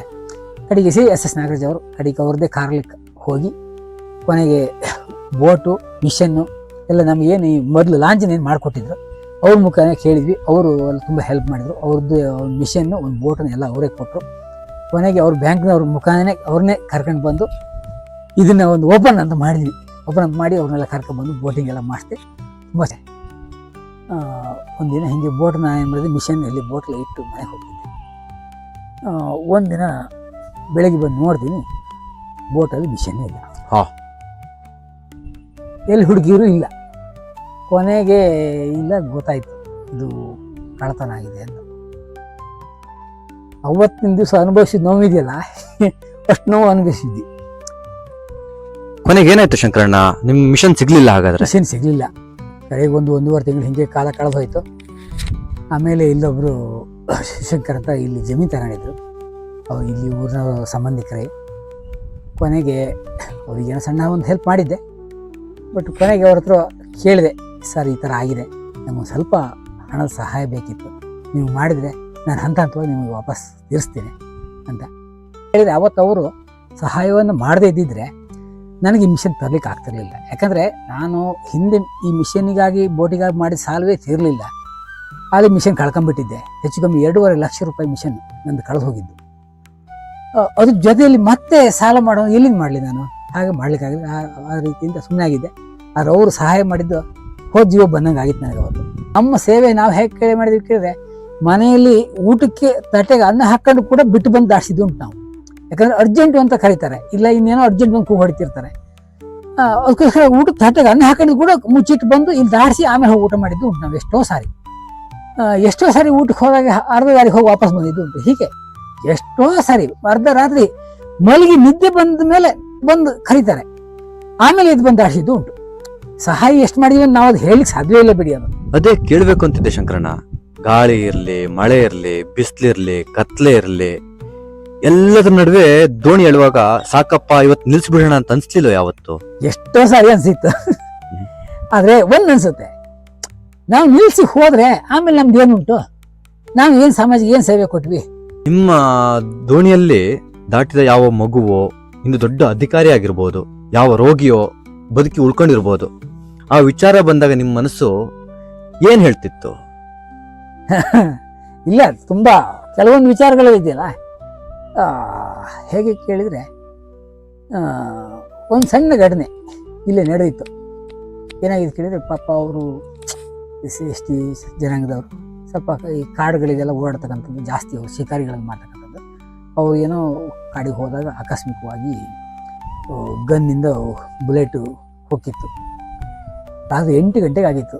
ಕಡೆಗೆ SS ನಾಗರಾಜ್ ಅವರು ಕಡೆಗೆ ಅವ್ರದ್ದೇ ಕಾರ್ಲಿಕ್ಕೆ ಹೋಗಿ ಕೊನೆಗೆ ಬೋಟು ಮಿಷನ್ನು ಎಲ್ಲ ನಮಗೇನು ಮೊದಲು ಲಾಂಚನೇನು ಮಾಡಿಕೊಟ್ಟಿದ್ರು ಅವ್ರ ಮುಖಾನೇ ಕೇಳಿದ್ವಿ. ಅವರು ತುಂಬ ಹೆಲ್ಪ್ ಮಾಡಿದರು. ಅವ್ರದ್ದು ಒಂದು ಮಿಷನ್ನು ಒಂದು ಬೋಟನ್ನು ಎಲ್ಲ ಅವರೇ ಕೊಟ್ಟರು. ಕೊನೆಗೆ ಅವ್ರ ಬ್ಯಾಂಕ್ನವ್ರ ಮುಖಾನೇ ಅವ್ರನ್ನೇ ಕರ್ಕೊಂಡು ಬಂದು ಇದನ್ನು ಒಂದು ಓಪನ್ ಅಂತ ಮಾಡಿದ್ವಿ. ಓಪನ್ ಅಂತ ಮಾಡಿ ಅವ್ರನ್ನೆಲ್ಲ ಕರ್ಕೊಂಡ್ಬಂದು ಬೋಟಿಂಗ್ ಎಲ್ಲ ಮಾಡಿದೆ. ತುಂಬ ಒಂದಿನ ಹೀಗೆ ಬೋಟ್ನ ಏನು ಮಾಡಿದೆ, ಮಿಷನ್ ಎಲ್ಲಿ ಬೋಟ್ಲ ಇಟ್ಟು ಮನೆಗೆ ಹೋಗ್ತಿದ್ದೆ. ಒಂದಿನ ಬೆಳಗ್ಗೆ ಬಂದು ನೋಡ್ತೀನಿ, ಬೋಟಲ್ಲಿ ಮಿಷನ್ನೇ ಇಲ್ಲ, ಎಲ್ಲಿ ಹುಡುಗಿರು ಇಲ್ಲ. ಕೊನೆಗೆ ಇಲ್ಲ ಗೊತ್ತಾಯ್ತು ಇದು ಕಳ್ಳತನ ಆಗಿದೆ ಅಂತ. ಅವತ್ತಿನ ದಿವಸ ಅನುಭವಿಸಿದ ನೋವಿದೆಯಲ್ಲ, ಅಷ್ಟು ನೋವು ಅನುಭವಿಸಿದ್ವಿ. ಕೊನೆಗೆ ಏನಾಯ್ತು ಶಂಕರಣ್ಣ, ನಿಮ್ಮ ಮಿಷನ್ ಸಿಗ್ಲಿಲ್ಲ? ಹಾಗಾದ್ರೆ ಮಿಷನ್ ಸಿಗ್ಲಿಲ್ಲ. ಕಡೆಗೆ 1-1.5 ತಿಂಗಳು ಹಿಂಗೆ ಕಾಲ ಕಳೆದು ಹೋಯ್ತು. ಆಮೇಲೆ ಇಲ್ಲೊಬ್ಬರು ಶಂಕರ್ ಅಂತ ಇಲ್ಲಿ ಜಮೀನು ತಗೊಂಡಿದ್ರು, ಅವ್ರು ಇಲ್ಲಿ ಊರಿನ ಸಂಬಂಧಿಕರೇ. ಕೊನೆಗೆ ಅವ್ರಿಗೇನೋ ಸಣ್ಣ ಒಂದು ಹೆಲ್ಪ್ ಮಾಡಿದ್ದೆ. ಬಟ್ ಕೊನೆಗೆ ಅವ್ರ ಹತ್ರ ಕೇಳಿದೆ, ಸರ್ ಈ ಥರ ಆಗಿದೆ, ನಮಗೆ ಸ್ವಲ್ಪ ಹಣದ ಸಹಾಯ ಬೇಕಿತ್ತು, ನೀವು ಮಾಡಿದರೆ ನಾನು ಹಂತ ಹಂತವಾಗಿ ನಿಮಗೆ ವಾಪಸ್ ತೀರಿಸ್ತೀನಿ ಅಂತ ಹೇಳಿದರೆ, ಅವತ್ತು ಅವರು ಸಹಾಯವನ್ನು ಮಾಡದೇ ಇದ್ದಿದ್ರೆ ನನಗೆ ಈ ಮಿಷನ್ ತರಲಿಕ್ಕೆ ಆಗ್ತಿರ್ಲಿಲ್ಲ. ಯಾಕಂದರೆ ನಾನು ಹಿಂದೆ ಈ ಮಿಷನ್ನಿಗಾಗಿ ಬೋಟಿಗಾಗಿ ಮಾಡಿದ ಸಾಲವೇ ತೀರಲಿಲ್ಲ. ಆದರೆ ಮಿಷನ್ ಕಳ್ಕೊಂಬಿಟ್ಟಿದ್ದೆ. ಹೆಚ್ಚು ಕಮ್ಮಿ 2.5 ಲಕ್ಷ ರೂಪಾಯಿ ಮಿಷನ್ ನಂದು ಕಳೆದು ಹೋಗಿದ್ದು. ಅದ್ರ ಜೊತೆಯಲ್ಲಿ ಮತ್ತೆ ಸಾಲ ಮಾಡೋ ಎಲ್ಲಿಂದ ಮಾಡಲಿ ನಾನು? ಹಾಗೆ ಮಾಡಲಿಕ್ಕಾಗಲಿ. ಆ ರೀತಿಯಿಂದ ಸುಮ್ಮನೆ ಆಗಿದ್ದೆ. ಆದರೆ ಅವರು ಸಹಾಯ ಮಾಡಿದ್ದು ಹೋದ ಜೀವ ಬಂದಂಗೆ ಆಗಿತ್ತು ನನಗೆ ಅವತ್ತು. ನಮ್ಮ ಸೇವೆ ನಾವು ಹೇಗೆ ಕೇಳಿ ಮಾಡಿದ್ವಿ ಕೇಳಿದ್ರೆ, ಮನೆಯಲ್ಲಿ ಊಟಕ್ಕೆ ತಟ್ಟೆಗೆ ಅನ್ನ ಹಾಕೊಂಡು ಕೂಡ ಬಿಟ್ಟು ಬಂದು ದಾಟಿಸಿದ್ದು ಉಂಟು ನಾವು. ಯಾಕಂದರೆ ಅರ್ಜೆಂಟು ಅಂತ ಕರೀತಾರೆ, ಇಲ್ಲ ಇನ್ನೇನೋ ಅರ್ಜೆಂಟ್ ಬಂದು ಕೂಗು ಹೊಡಿತಿರ್ತಾರೆ. ಅದಕ್ಕೋಸ್ಕರ ಊಟಕ್ಕೆ ತಟ್ಟೆಗೆ ಅನ್ನ ಹಾಕೊಂಡು ಕೂಡ ಮುಚ್ಚಿಟ್ಟು ಬಂದು ಇಲ್ಲಿ ದಾಟಿಸಿ ಆಮೇಲೆ ಹೋಗಿ ಊಟ ಮಾಡಿದ್ದು ಉಂಟು ನಾವು. ಎಷ್ಟೋ ಸಾರಿ ಊಟಕ್ಕೆ ಹೋದಾಗ ಅರ್ಧ ದಾರಿಗೆ ಹೋಗಿ ವಾಪಸ್ ಬಂದಿದ್ದು ಉಂಟು. ಹೀಗೆ ಎಷ್ಟೋ ಸಾರಿ ಅರ್ಧ ರಾತ್ರಿ ಮಲಗಿ ನಿದ್ದೆ ಬಂದ ಮೇಲೆ ಬಂದು ಕರೀತಾರೆ, ಆಮೇಲೆ ಇದು ಬಂದು ದಾಟಿಸಿದ್ದು ಉಂಟು. ಸಹಾಯ ಎಷ್ಟು ಮಾಡಿದ್ವಿ ನಾವು ಅದು ಹೇಳಿಕ್ಕೆ ಸಾಧ್ಯವೇ ಇಲ್ಲ ಬಿಡಿ. ಅದು ಅದೇ ಕೇಳ್ಬೇಕು ಅಂತಿದ್ದೆ ಶಂಕರಣ್ಣ. ಗಾಳಿ ಇರ್ಲಿ, ಮಳೆ ಇರ್ಲಿ, ಬಿಸಿಲಿರ್ಲಿ, ಕತ್ಲೆ ಇರ್ಲಿ, ಎಲ್ಲದ್ರ ನಡುವೆ ದೋಣಿ ಎಳುವಾಗ ಸಾಕಪ್ಪ ಇವತ್ತು ನಿಲ್ಸ್ಬಿಡೋಣ ಅಂತ ಅನ್ಸ್ಲಿಲ್ಲ ಯಾವತ್ತು? ಎಷ್ಟೋ ಸಾರಿ ಅನ್ಸಿತ್ತು. ಆದ್ರೆ ಒಂದ್ ಅನ್ಸುತ್ತೆ, ನಾವು ನಿಲ್ಸಿ ಹೋದ್ರೆ ಆಮೇಲೆ ನಮ್ದು ಏನುಂಟು? ನಾವು ಏನ್ ಸಮಾಜಕ್ಕೆ ಏನ್ ಸೇವೆ ಕೊಟ್ವಿ? ನಿಮ್ಮ ದೋಣಿಯಲ್ಲಿ ದಾಟಿದ ಯಾವ ಮಗುವೋ, ಇಂದು ದೊಡ್ಡ ಅಧಿಕಾರಿ ಆಗಿರ್ಬೋದು, ಯಾವ ರೋಗಿಯೋ ಬದುಕಿ ಉಳ್ಕೊಂಡಿರ್ಬೋದು, ಆ ವಿಚಾರ ಬಂದಾಗ ನಿಮ್ಮ ಮನಸ್ಸು ಏನ್ ಹೇಳ್ತಿತ್ತು? ಇಲ್ಲ, ತುಂಬಾ ಕೆಲವೊಂದು ವಿಚಾರಗಳು ಇದೆಯಲ್ಲ. ಹೇಗೆ ಕೇಳಿದರೆ, ಒಂದು ಸಣ್ಣ ಘಟನೆ ಇಲ್ಲೇ ನಡೆದಿತ್ತು. ಏನಾಗಿದೆ ಕೇಳಿದರೆ, ಪಾಪ ಅವರು SC ಜನಾಂಗದವರು, ಸ್ವಲ್ಪ ಈ ಕಾಡುಗಳಿಗೆಲ್ಲ ಓಡಾಡ್ತಕ್ಕಂಥದ್ದು ಜಾಸ್ತಿ, ಅವರು ಶಿಕಾರಿಗಳನ್ನು ಮಾಡ್ತಕ್ಕಂಥದ್ದು. ಅವ್ರು ಏನೋ ಕಾಡಿಗೆ ಹೋದಾಗ ಆಕಸ್ಮಿಕವಾಗಿ ಗನ್ನಿಂದ ಬುಲೆಟು ಹೋಗಿತ್ತು. ರಾತ್ರಿ 8 ಗಂಟೆಗೆ ಆಗಿತ್ತು.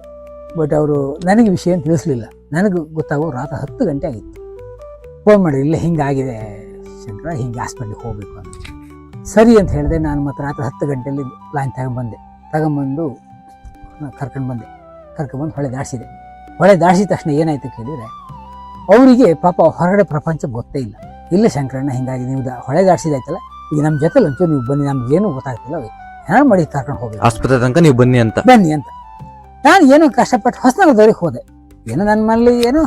ಬಟ್ ಅವರು ನನಗೆ ವಿಷಯ ತಿಳಿಸ್ಲಿಲ್ಲ. ನನಗೆ ಗೊತ್ತಾಗೋ ರಾತ್ರಿ 10 ಗಂಟೆ ಆಗಿತ್ತು. ಫೋನ್ ಮಾಡಿ, ಇಲ್ಲ ಹಿಂಗಾಗಿದೆ ಶಂಕರ, ಹಿಂಗೆ ಹಾಸ್ಪಿಟ್ಲಿಗೆ ಹೋಗಬೇಕು ಅಂತ. ಸರಿ ಅಂತ ಹೇಳಿದೆ. ನಾನು ಮತ್ತೆ ರಾತ್ರಿ 10 ಗಂಟೆಯಲ್ಲಿ ಲಾಂಚ್ ತಗೊಂಬಂದು ಕರ್ಕೊಂಡ್ಬಂದು ಹೊಳೆ ದಾಟಿಸಿದೆ. ಹೊಳೆ ದಾಟಿಸಿದ ತಕ್ಷಣ ಏನಾಯಿತು ಕೇಳಿದರೆ, ಅವರಿಗೆ ಪಾಪ ಹೊರಗಡೆ ಪ್ರಪಂಚ ಗೊತ್ತೇ ಇಲ್ಲ. ಇಲ್ಲ ಶಂಕರಣ್ಣ, ಹಿಂಗಾಗಿ ನೀವು ಹೊಳೆ ದಾಟಿಸಿದಾಯ್ತಲ್ಲ, ಈಗ ನಮ್ಮ ಜೊತೆ ಒಂಚೂರು ನೀವು ಬನ್ನಿ, ನಮ್ಗೆ ಏನೂ ಗೊತ್ತಾಗ್ತಿಲ್ಲ, ಏನಾರು ಮಾಡಿ ಕರ್ಕೊಂಡು ಹೋಗ್ಬೇಕು, ಆಸ್ಪತ್ರೆ ತನಕ ನೀವು ಬನ್ನಿ ಅಂತ. ನಾನು ಏನೋ ಕಷ್ಟಪಟ್ಟು ಹೊಸನಗರದವ್ರಿಗೆ ಹೋದೆ. ಏನೋ ನನ್ನ ಮನೇಲಿ ಏನೋ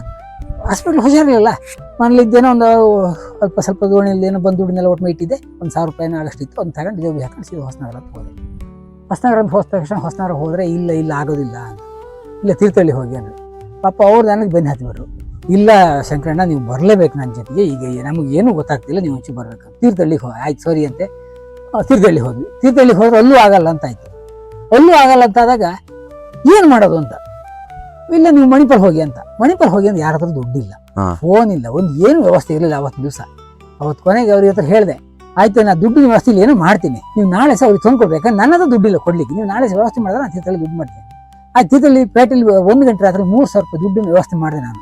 ಹಾಸ್ಪಿಟ್ಲ್ ಹುಷಾರಿರಲಿಲ್ಲ, ಮನೇಲಿದ್ದೇನೋ ಒಂದು ಸ್ವಲ್ಪ ದೋಣಿಯಲ್ಲಿ ಏನೋ ಬಂದು ದುಡ್ಡನ್ನೆಲ್ಲ ಒಟ್ಟು ಇಟ್ಟಿದ್ದೆ. 1,000 ರೂಪಾಯಿನೋ ಆಗಷ್ಟಿತ್ತು. ಒಂದು ತಗೊಂಡು ಜೋಬಿ ಹಾಕೊಂಡು ಸೀದಾ ಹೊಸನಗರ ಅಂತ ಹೋದೆ. ಹೊಸನಗರ ಅಂತ ಹೋದ ತಕ್ಷಣ ಹೊಸನಗರ ಹೋದರೆ ಇಲ್ಲ ಆಗೋದಿಲ್ಲ ಅಂತ, ಇಲ್ಲ ತೀರ್ಥಹಳ್ಳಿ ಹೋಗಿ ಅಂದ್ರೆ. ಪಾಪ ಅವ್ರು ನನಗೆ ಬೆನ್ನು ಹತ್ತಿಬಿಟ್ರು. ಇಲ್ಲ ಶಂಕರಣ್ಣ, ನೀವು ಬರಲೇಬೇಕು ನನ್ನ ಜೊತೆಗೆ, ಈಗ ನಮಗೆ ಏನೂ ಗೊತ್ತಾಗ್ತಿಲ್ಲ, ನೀವು ಒಂಚೂರು ಬರಬೇಕು. ತೀರ್ಥಹಳ್ಳಿಗೆ ಆಯ್ತು ಸರಿ ಅಂತೆ. ತೀರ್ಥಹಳ್ಳಿ ಹೋದ್ವಿ. ತೀರ್ಥಹಳ್ಳಿಗೆ ಹೋದ್ರೆ ಅಲ್ಲೂ ಆಗಲ್ಲ ಅಂತ ಆಯ್ತು. ಅಲ್ಲೂ ಆಗಲ್ಲ ಅಂತ ಆದಾಗ ಏನು ಮಾಡೋದು ಅಂತ, ಇಲ್ಲ ನೀವು ಮಣಿಪಾಲ್ ಹೋಗಿ ಅಂತ ಯಾರ ಹತ್ರ ದುಡ್ಡಿಲ್ಲ, ಫೋನ್ ಇಲ್ಲ, ಒಂದು ಏನು ವ್ಯವಸ್ಥೆ ಇರಲಿಲ್ಲ ಅವತ್ತು ದಿವಸ. ಅವತ್ತು ಕೊನೆಗೆ ಅವ್ರ ಹತ್ರ ಹೇಳಿದೆ, ಆಯ್ತು ನಾನು ದುಡ್ಡಿನ ವ್ಯವಸ್ಥೆ ಇಲ್ಲ, ಏನೋ ಮಾಡ್ತೀನಿ, ನೀವು ನಾಳೆ ಸಹ ಅವ್ರಿಗೆ ತೊಗೊಂಡ್ಕೊಡ್ಬೇಕು, ಯಾಕಂದ್ರೆ ನನ್ನ ಹತ್ರ ದುಡ್ಡಿಲ್ಲ ಕೊಡ್ಲಿಕ್ಕೆ, ನೀವು ನಾಳೆ ಸಹ ವ್ಯವಸ್ಥೆ ಮಾಡಿದ್ರೆ ನಾನು ತೀರ್ಥಹಳ್ಳಿ ದುಡ್ಡು ಮಾಡ್ತೀನಿ. ಆ ತೀರ್ಥಹಳ್ಳಿ ಪೇಟೆಯಲ್ಲಿ 1 ಗಂಟೆ ರಾತ್ರಿ 3,000 ರೂಪಾಯಿ ದುಡ್ಡಿನ ವ್ಯವಸ್ಥೆ ಮಾಡಿದೆ ನಾನು.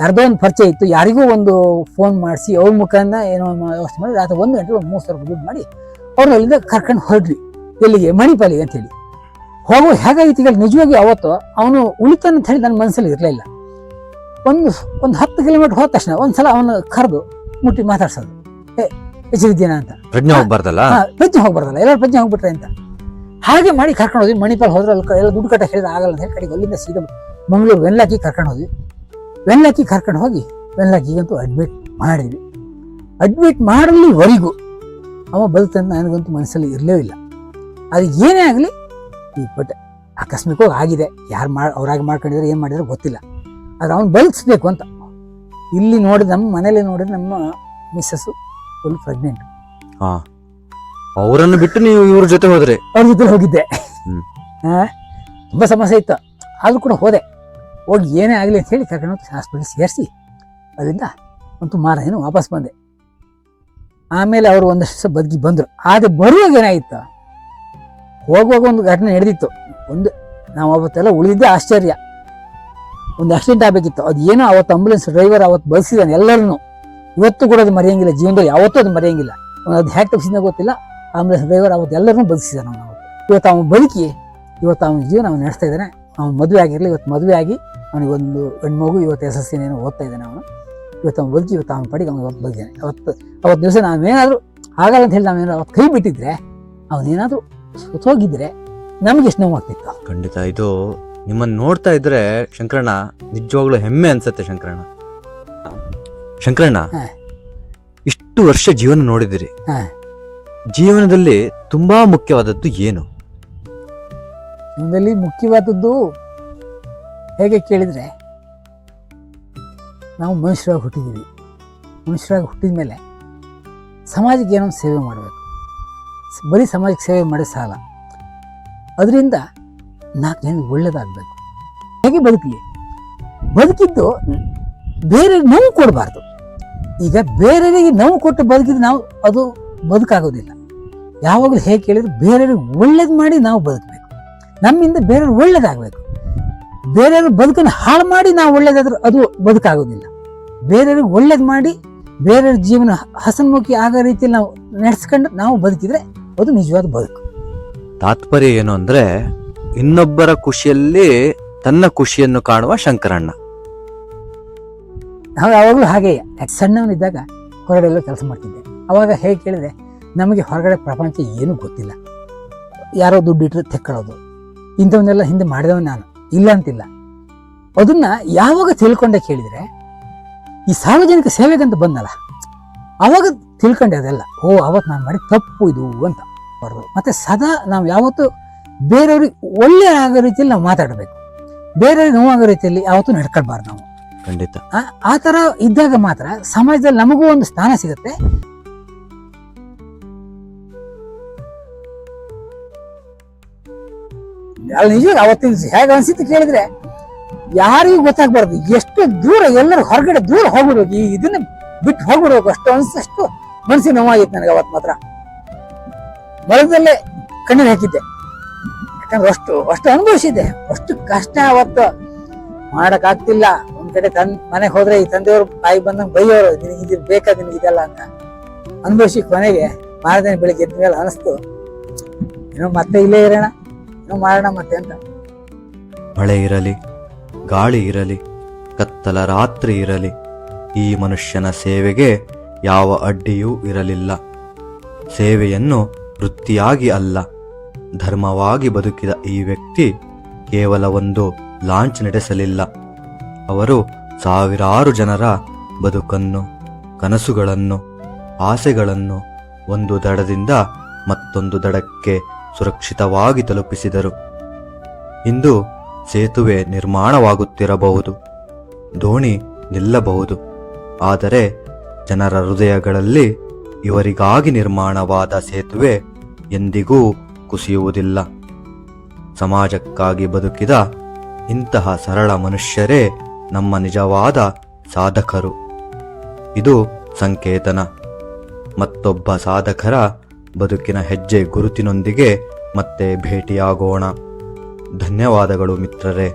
ಯಾರ್ದೋ ಒಂದು ಪರಿಚಯ ಇತ್ತು, ಯಾರಿಗೂ ಒಂದು ಫೋನ್ ಮಾಡಿಸಿ ಅವ್ರ ಮುಖಾಂತರ ಏನೋ ವ್ಯವಸ್ಥೆ ಮಾಡಿ ರಾತ್ರಿ 1 ಗಂಟೆ 3,000 ರೂಪಾಯಿ ದುಡ್ಡು ಮಾಡಿ ಅವ್ರನ್ನ ಅಲ್ಲಿಂದ ಕರ್ಕೊಂಡು ಹೊರಡ್ರಿ. ಎಲ್ಲಿಗೆ? ಮಣಿಪಾಲಿಗೆ ಅಂತೇಳಿ. ಹೋಗೋ ಹೇಗಾಗಿತ್ತು ಈಗ ನಿಜವಾಗಿ ಅವತ್ತು ಅವನು ಉಳಿತಾನ ಅಂತ ಹೇಳಿ ನನ್ನ ಮನಸ್ಸಲ್ಲಿ ಇರಲಿಲ್ಲ. ಒಂದು 10 ಕಿಲೋಮೀಟರ್ ಹೋದ ತಕ್ಷಣ ಒಂದ್ಸಲ ಅವನು ಕರೆದು ಮುಟ್ಟಿ ಮಾತಾಡ್ಸೋದು, ಹೆಚ್ಚಿದ್ದೀನ ಅಂತ. ಪ್ರಜ್ಞೆ ಹೋಗ್ಬಾರ್ದಲ್ಲ, ಎಲ್ಲರೂ ಪ್ರಜ್ಞೆ ಹೋಗ್ಬಿಟ್ರೆ ಅಂತ. ಹಾಗೆ ಮಾಡಿ ಕರ್ಕೊಂಡು ಹೋದ್ವಿ. ಮಣಿಪಾಲ್ ಹೋದ್ರೆ ಅಲ್ಲಿ ಎಲ್ಲ ದುಡ್ಡು ಕಟ್ಟ ಹೇಳಿದ್ರೆ ಆಗಲ್ಲ ಅಂತ ಹೇಳಿ ಕಡೆಗೆ ಅಲ್ಲಿಂದ ಸೀದಾ ಮಂಗಳೂರು ವೆನ್ಲಾಕಿ ಕರ್ಕೊಂಡು ಹೋದ್ವಿ. ವೆನ್ಲಾಕಿ ಕರ್ಕೊಂಡು ಹೋಗಿ ವೆನ್ಲಾಕಿಗಂತೂ ಅಡ್ಮಿಟ್ ಮಾಡಿದ್ವಿ. ಅಡ್ಮಿಟ್ ಮಾಡಲಿವರೆಗೂ ಅವ ಬದುಕಂತ ನನಗಂತೂ ಮನಸ್ಸಲ್ಲಿ ಇರಲೇ ಇಲ್ಲ. ಅದು ಏನೇ ಆಗಲಿ, ಈ ಬಟ್ ಆಕಸ್ಮಿಕವಾಗಿ ಆಗಿದೆ, ಅವ್ರಾಗಿ ಮಾಡ್ಕೊಂಡಿದ್ರೆ ಏನು ಮಾಡಿದ್ರೆ ಗೊತ್ತಿಲ್ಲ, ಆದರೆ ಅವ್ನು ಬದುಕಿಸ್ಬೇಕು ಅಂತ. ಇಲ್ಲಿ ನೋಡಿ ನಮ್ಮ ಮನೇಲಿ ನೋಡಿದ್ರೆ ನಮ್ಮ ಮಿಸ್ಸಸ್ಸು ಫುಲ್ ಪ್ರೆಗ್ನೆಂಟ್. ಅವರನ್ನು ಬಿಟ್ಟು ನೀವು ಇವ್ರ ಜೊತೆ ಹೋದ್ರೆ? ಅವ್ರ ಜೊತೆ ಹೋಗಿದ್ದೆ. ತುಂಬ ಸಮಸ್ಯೆ ಇತ್ತು, ಆದರೂ ಕೂಡ ಹೋಗಿ ಏನೇ ಆಗಲಿ ಅಂತ ಹೇಳಿ ಕರ್ಕೊಂಡು ಹೋಗಿ ಹಾಸ್ಪಿಟಲ್ ಸೇರಿಸಿ ಅದರಿಂದ ಅಂತೂ ಮಾರೇನು ವಾಪಸ್ ಬಂದೆ. ಆಮೇಲೆ ಅವರು ಒಂದಷ್ಟು ದಿವಸ ಬದುಕಿ ಬಂದರು. ಆದರೆ ಬರುವಾಗ ಏನಾಗಿತ್ತು, ಹೋಗುವಾಗ ಒಂದು ಘಟನೆ ನಡೆದಿತ್ತು. ನಾವು ಅವತ್ತೆಲ್ಲ ಉಳಿದಿದ್ದೆ ಆಶ್ಚರ್ಯ. ಒಂದು ಆಕ್ಸಿಡೆಂಟ್ ಆಗಬೇಕಿತ್ತು. ಅದು ಏನೋ ಅವತ್ತು ಆಂಬುಲೆನ್ಸ್ ಡ್ರೈವರ್ ಅವತ್ತು ಬದುಕಿದ್ದಾನೆ ಎಲ್ಲರನ್ನೂ. ಇವತ್ತು ಕೂಡ ಅದು ಮರೆಯಂಗಿಲ್ಲ, ಜೀವನದಲ್ಲಿ ಯಾವತ್ತೂ ಅದು ಮರೆಯಂಗಿಲ್ಲ. ಅದು ಹ್ಯಾಕ್ ತಪ್ಪಿಸಿದ ಗೊತ್ತಿಲ್ಲ, ಆಂಬುಲೆನ್ಸ್ ಡ್ರೈವರ್ ಅವತ್ತು ಎಲ್ಲರನ್ನೂ ಬದುಕಿಸಿದ್ದಾನೆ ಅವನು. ಇವತ್ತು ಅವನು ಬದುಕಿ ಇವತ್ತು ಅವನ ಜೀವನ ಅವನು ನಡೆಸ್ತಾ ಇದ್ದಾನೆ. ಅವನು ಮದುವೆ ಆಗಿರಲಿ, ಇವತ್ತು ಮದುವೆ ಆಗಿ ಅವನಿಗೊಂದು ಹೆಣ್ಮಗು, ಇವತ್ತು SSC ಏನೋ ಓದ್ತಾ ಇದ್ದಾನೆ ಅವನು. ಇವತ್ತು ಅವನು ಬದುಕಿ ಇವತ್ತು ಅವನ ಪಡಿಗೆ ಅವನು ಇವತ್ತು ಬದುಕಿದ್ದಾನೆ. ಅವತ್ತು ದಿವಸ ನಾವೇನಾದರೂ ಆಗಲ್ಲ ಅಂತ ಹೇಳಿ ನಾವೇನಾದ್ರು ಅವತ್ತು ಕೈ ಬಿಟ್ಟಿದ್ರೆ, ಅವನೇನಾದರೂ ಹೋಗಿದ್ರೆ ನಮಗೆ ಎಷ್ಟು ನೋವಾಗ್ತಿತ್ತು. ಖಂಡಿತ ಇದು ನಿಮ್ಮನ್ನು ನೋಡ್ತಾ ಇದ್ರೆ ಶಂಕರಣ್ಣ ನಿಜವಾಗ್ಲೂ ಹೆಮ್ಮೆ ಅನ್ಸತ್ತೆ ಶಂಕರಣ್ಣ ಹಾ. ಇಷ್ಟು ವರ್ಷ ಜೀವನ ನೋಡಿದಿರಿ, ಹಾ. ಜೀವನದಲ್ಲಿ ತುಂಬಾ ಮುಖ್ಯವಾದದ್ದು ಏನು? ಜೀವನದಲ್ಲಿ ಮುಖ್ಯವಾದದ್ದು ಹೇಗೆ ಕೇಳಿದರೆ, ನಾವು ಮನುಷ್ಯರಾಗಿ ಹುಟ್ಟಿದ್ದೀವಿ. ಮನುಷ್ಯರಾಗಿ ಹುಟ್ಟಿದ ಮೇಲೆ ಸಮಾಜಕ್ಕೆ ಏನೋ ಸೇವೆ ಮಾಡಬೇಕು. ಬರೀ ಸಮಾಜಕ್ಕೆ ಸೇವೆ ಮಾಡಿ ಸಾಲ, ಅದರಿಂದ 4 ಜನಕ್ಕೆ ಒಳ್ಳೇದಾಗಬೇಕು. ಹೇಗೆ ಬದುಕಲಿ? ಬದುಕಿದ್ದು ಬೇರೆಯವ್ರಿಗೆ ನೋವು ಕೊಡಬಾರ್ದು. ಈಗ ಬೇರೆಯವರಿಗೆ ನೋವು ಕೊಟ್ಟು ಬದುಕಿದ್ರೆ ನಾವು ಅದು ಬದುಕಾಗೋದಿಲ್ಲ. ಯಾವಾಗಲೂ ಹೇಗೆ ಕೇಳಿದ್ರೆ ಬೇರೆಯವ್ರಿಗೆ ಒಳ್ಳೇದು ಮಾಡಿ ನಾವು ಬದುಕಬೇಕು. ನಮ್ಮಿಂದ ಬೇರೆಯವ್ರಿಗೆ ಒಳ್ಳೇದಾಗಬೇಕು. ಬೇರೆಯವ್ರ ಬದುಕನ್ನು ಹಾಳು ಮಾಡಿ ನಾವು ಒಳ್ಳೇದಾದ್ರೂ ಅದು ಬದುಕಾಗೋದಿಲ್ಲ. ಬೇರೆಯವ್ರಿಗೆ ಒಳ್ಳೇದು ಮಾಡಿ ಬೇರೆಯವ್ರ ಜೀವನ ಹಸನ್ಮುಖಿ ಆಗೋ ರೀತಿಯಲ್ಲಿ ನಾವು ನಡೆಸ್ಕೊಂಡು ನಾವು ಬದುಕಿದ್ರೆ ಅದು ನಿಜವಾದ ಬದುಕು. ತಾತ್ಪರ್ಯ ಏನು ಅಂದ್ರೆ, ಇನ್ನೊಬ್ಬರ ಖುಷಿಯಲ್ಲಿ ತನ್ನ ಖುಷಿಯನ್ನು ಕಾಣುವ ಶಂಕರಣ್ಣ. ನಾವು ಯಾವಾಗಲೂ ಹಾಗೆ. ಸಣ್ಣವನಿದ್ದಾಗ ಹೊರಗಡೆ ಎಲ್ಲ ಕೆಲಸ ಮಾಡ್ತಿದ್ದೆ. ಅವಾಗ ಹೇಗೆ ಕೇಳಿದ್ರೆ ನಮಗೆ ಹೊರಗಡೆ ಪ್ರಪಂಚ ಏನೂ ಗೊತ್ತಿಲ್ಲ. ಯಾರೋ ದುಡ್ಡು ಇಟ್ಟರೆ ತೆಕ್ಕೊಳ್ಳೋದು, ಇಂಥವನ್ನೆಲ್ಲ ಹಿಂದೆ ಮಾಡಿದವನು ನಾನು, ಇಲ್ಲ ಅಂತಿಲ್ಲ. ಅದನ್ನ ಯಾವಾಗ ತಿಳ್ಕೊಂಡೆ ಕೇಳಿದರೆ, ಈ ಸಾರ್ವಜನಿಕ ಸೇವೆಗಂತ ಬಂದಲ್ಲ ಅವಾಗ ತಿಳ್ಕೊಂಡೆ ಅದೆಲ್ಲ. ಅವತ್ತು ನಾನು ಮಾಡಿ ತಪ್ಪು ಇದು ಅಂತ ಬರೋದು. ಮತ್ತೆ ಸದಾ ನಾವು ಯಾವತ್ತೂ ಬೇರೆಯವ್ರಿಗೆ ಒಳ್ಳೆ ಆಗೋ ರೀತಿಯಲ್ಲಿ ನಾವು ಮಾತಾಡಬೇಕು. ಬೇರೆಯವ್ರಿಗೆ ನೋವಾಗೋ ರೀತಿಯಲ್ಲಿ ಯಾವತ್ತೂ ನಡ್ಕೊಳ್ಬಾರ್ದು ನಾವು. ಖಂಡಿತ. ಆ ಥರ ಇದ್ದಾಗ ಮಾತ್ರ ಸಮಾಜದಲ್ಲಿ ನಮಗೂ ಒಂದು ಸ್ಥಾನ ಸಿಗುತ್ತೆ. ಅಲ್ಲಿ ನಿಜವಾಗ ಅವತ್ತಿನ ಹೇಗೆ ಅನ್ಸಿತ್ತು ಕೇಳಿದ್ರೆ, ಯಾರಿಗೂ ಗೊತ್ತಾಗ್ಬಾರ್ದು. ಎಷ್ಟು ದೂರ ಎಲ್ಲರೂ ಹೊರಗಡೆ ದೂರ ಹೋಗ್ಬಿಡ್ಬೇಕು, ಈ ಇದನ್ನ ಬಿಟ್ಟು ಹೋಗ್ಬಿಡ್ಬೇಕು ಅಷ್ಟು ಅನ್ಸಷ್ಟು ಮನಸ್ಸಿನ ನೋವಾಗಿತ್ತು ನನಗೆ ಅವತ್ತು ಮಾತ್ರ. ಮರದಲ್ಲೇ ಕಣ್ಣೀರು ಹಾಕಿದ್ದೆ. ಯಾಕಂದ್ರೆ ಅಷ್ಟು ಅನುಭವಿಸಿದ್ದೆ. ಅಷ್ಟು ಕಷ್ಟ ಅವತ್ತು ಮಾಡಕ್ಕಾಗ್ತಿಲ್ಲ. ಒಂದ್ ಕಡೆ ಮನೆಗೆ ಹೋದ್ರೆ ಈ ತಂದೆಯವರು ಬಾಯಿ ಬಂದಂಗೆ ಬೈಯೋರು, ನಿನಗಿದ್ ಬೇಕಾ ನಿನಗಿದೆಲ್ಲ ಅಂತ ಅನುಭವಿಸಿ ಕೊನೆಗೆ ಮಾರದಿನ ಬೆಳಿಗ್ಗೆ ಎದ್ದ ಮೇಲೆ ಅನಿಸ್ತು, ಏನೋ ಮತ್ತೆ ಇಲ್ಲೇ ಇರೋಣ, ಏನೋ ಮಾಡೋಣ ಮತ್ತೆ ಅಂತ. ಮಳೆ ಇರಲಿ, ಗಾಳಿ ಇರಲಿ, ಕತ್ತಲ ರಾತ್ರಿ ಇರಲಿ, ಈ ಮನುಷ್ಯನ ಸೇವೆಗೆ ಯಾವ ಅಡ್ಡಿಯೂ ಇರಲಿಲ್ಲ. ಸೇವೆಯನ್ನು ವೃತ್ತಿಯಾಗಿ ಅಲ್ಲ, ಧರ್ಮವಾಗಿ ಬದುಕಿದ ಈ ವ್ಯಕ್ತಿ ಕೇವಲ ಒಂದು ಲಾಂಚ್ ನಡೆಸಲಿಲ್ಲ. ಅವರು ಸಾವಿರಾರು ಜನರ ಬದುಕನ್ನು, ಕನಸುಗಳನ್ನು, ಆಸೆಗಳನ್ನು ಒಂದು ದಡದಿಂದ ಮತ್ತೊಂದು ದಡಕ್ಕೆ ಸುರಕ್ಷಿತವಾಗಿ ತಲುಪಿಸಿದರು. ಇಂದು ಸೇತುವೆ ನಿರ್ಮಾಣವಾಗುತ್ತಿರಬಹುದು, ದೋಣಿ ನಿಲ್ಲಬಹುದು, ಆದರೆ ಜನರ ಹೃದಯಗಳಲ್ಲಿ ಇವರಿಗಾಗಿ ನಿರ್ಮಾಣವಾದ ಸೇತುವೆ ಎಂದಿಗೂ ಕುಸಿಯುವುದಿಲ್ಲ. ಸಮಾಜಕ್ಕಾಗಿ ಬದುಕಿದ ಇಂತಹ ಸರಳ ಮನುಷ್ಯರೇ ನಮ್ಮ ನಿಜವಾದ ಸಾಧಕರು. ಇದು ಸಂಕೇತನ. ಮತ್ತೊಬ್ಬ ಸಾಧಕರ ಬದುಕಿನ ಹೆಜ್ಜೆ ಗುರುತಿನೊಂದಿಗೆ ಮತ್ತೆ ಭೇಟಿಯಾಗೋಣ. ಧನ್ಯವಾದಗಳು ಮಿತ್ರರೇ.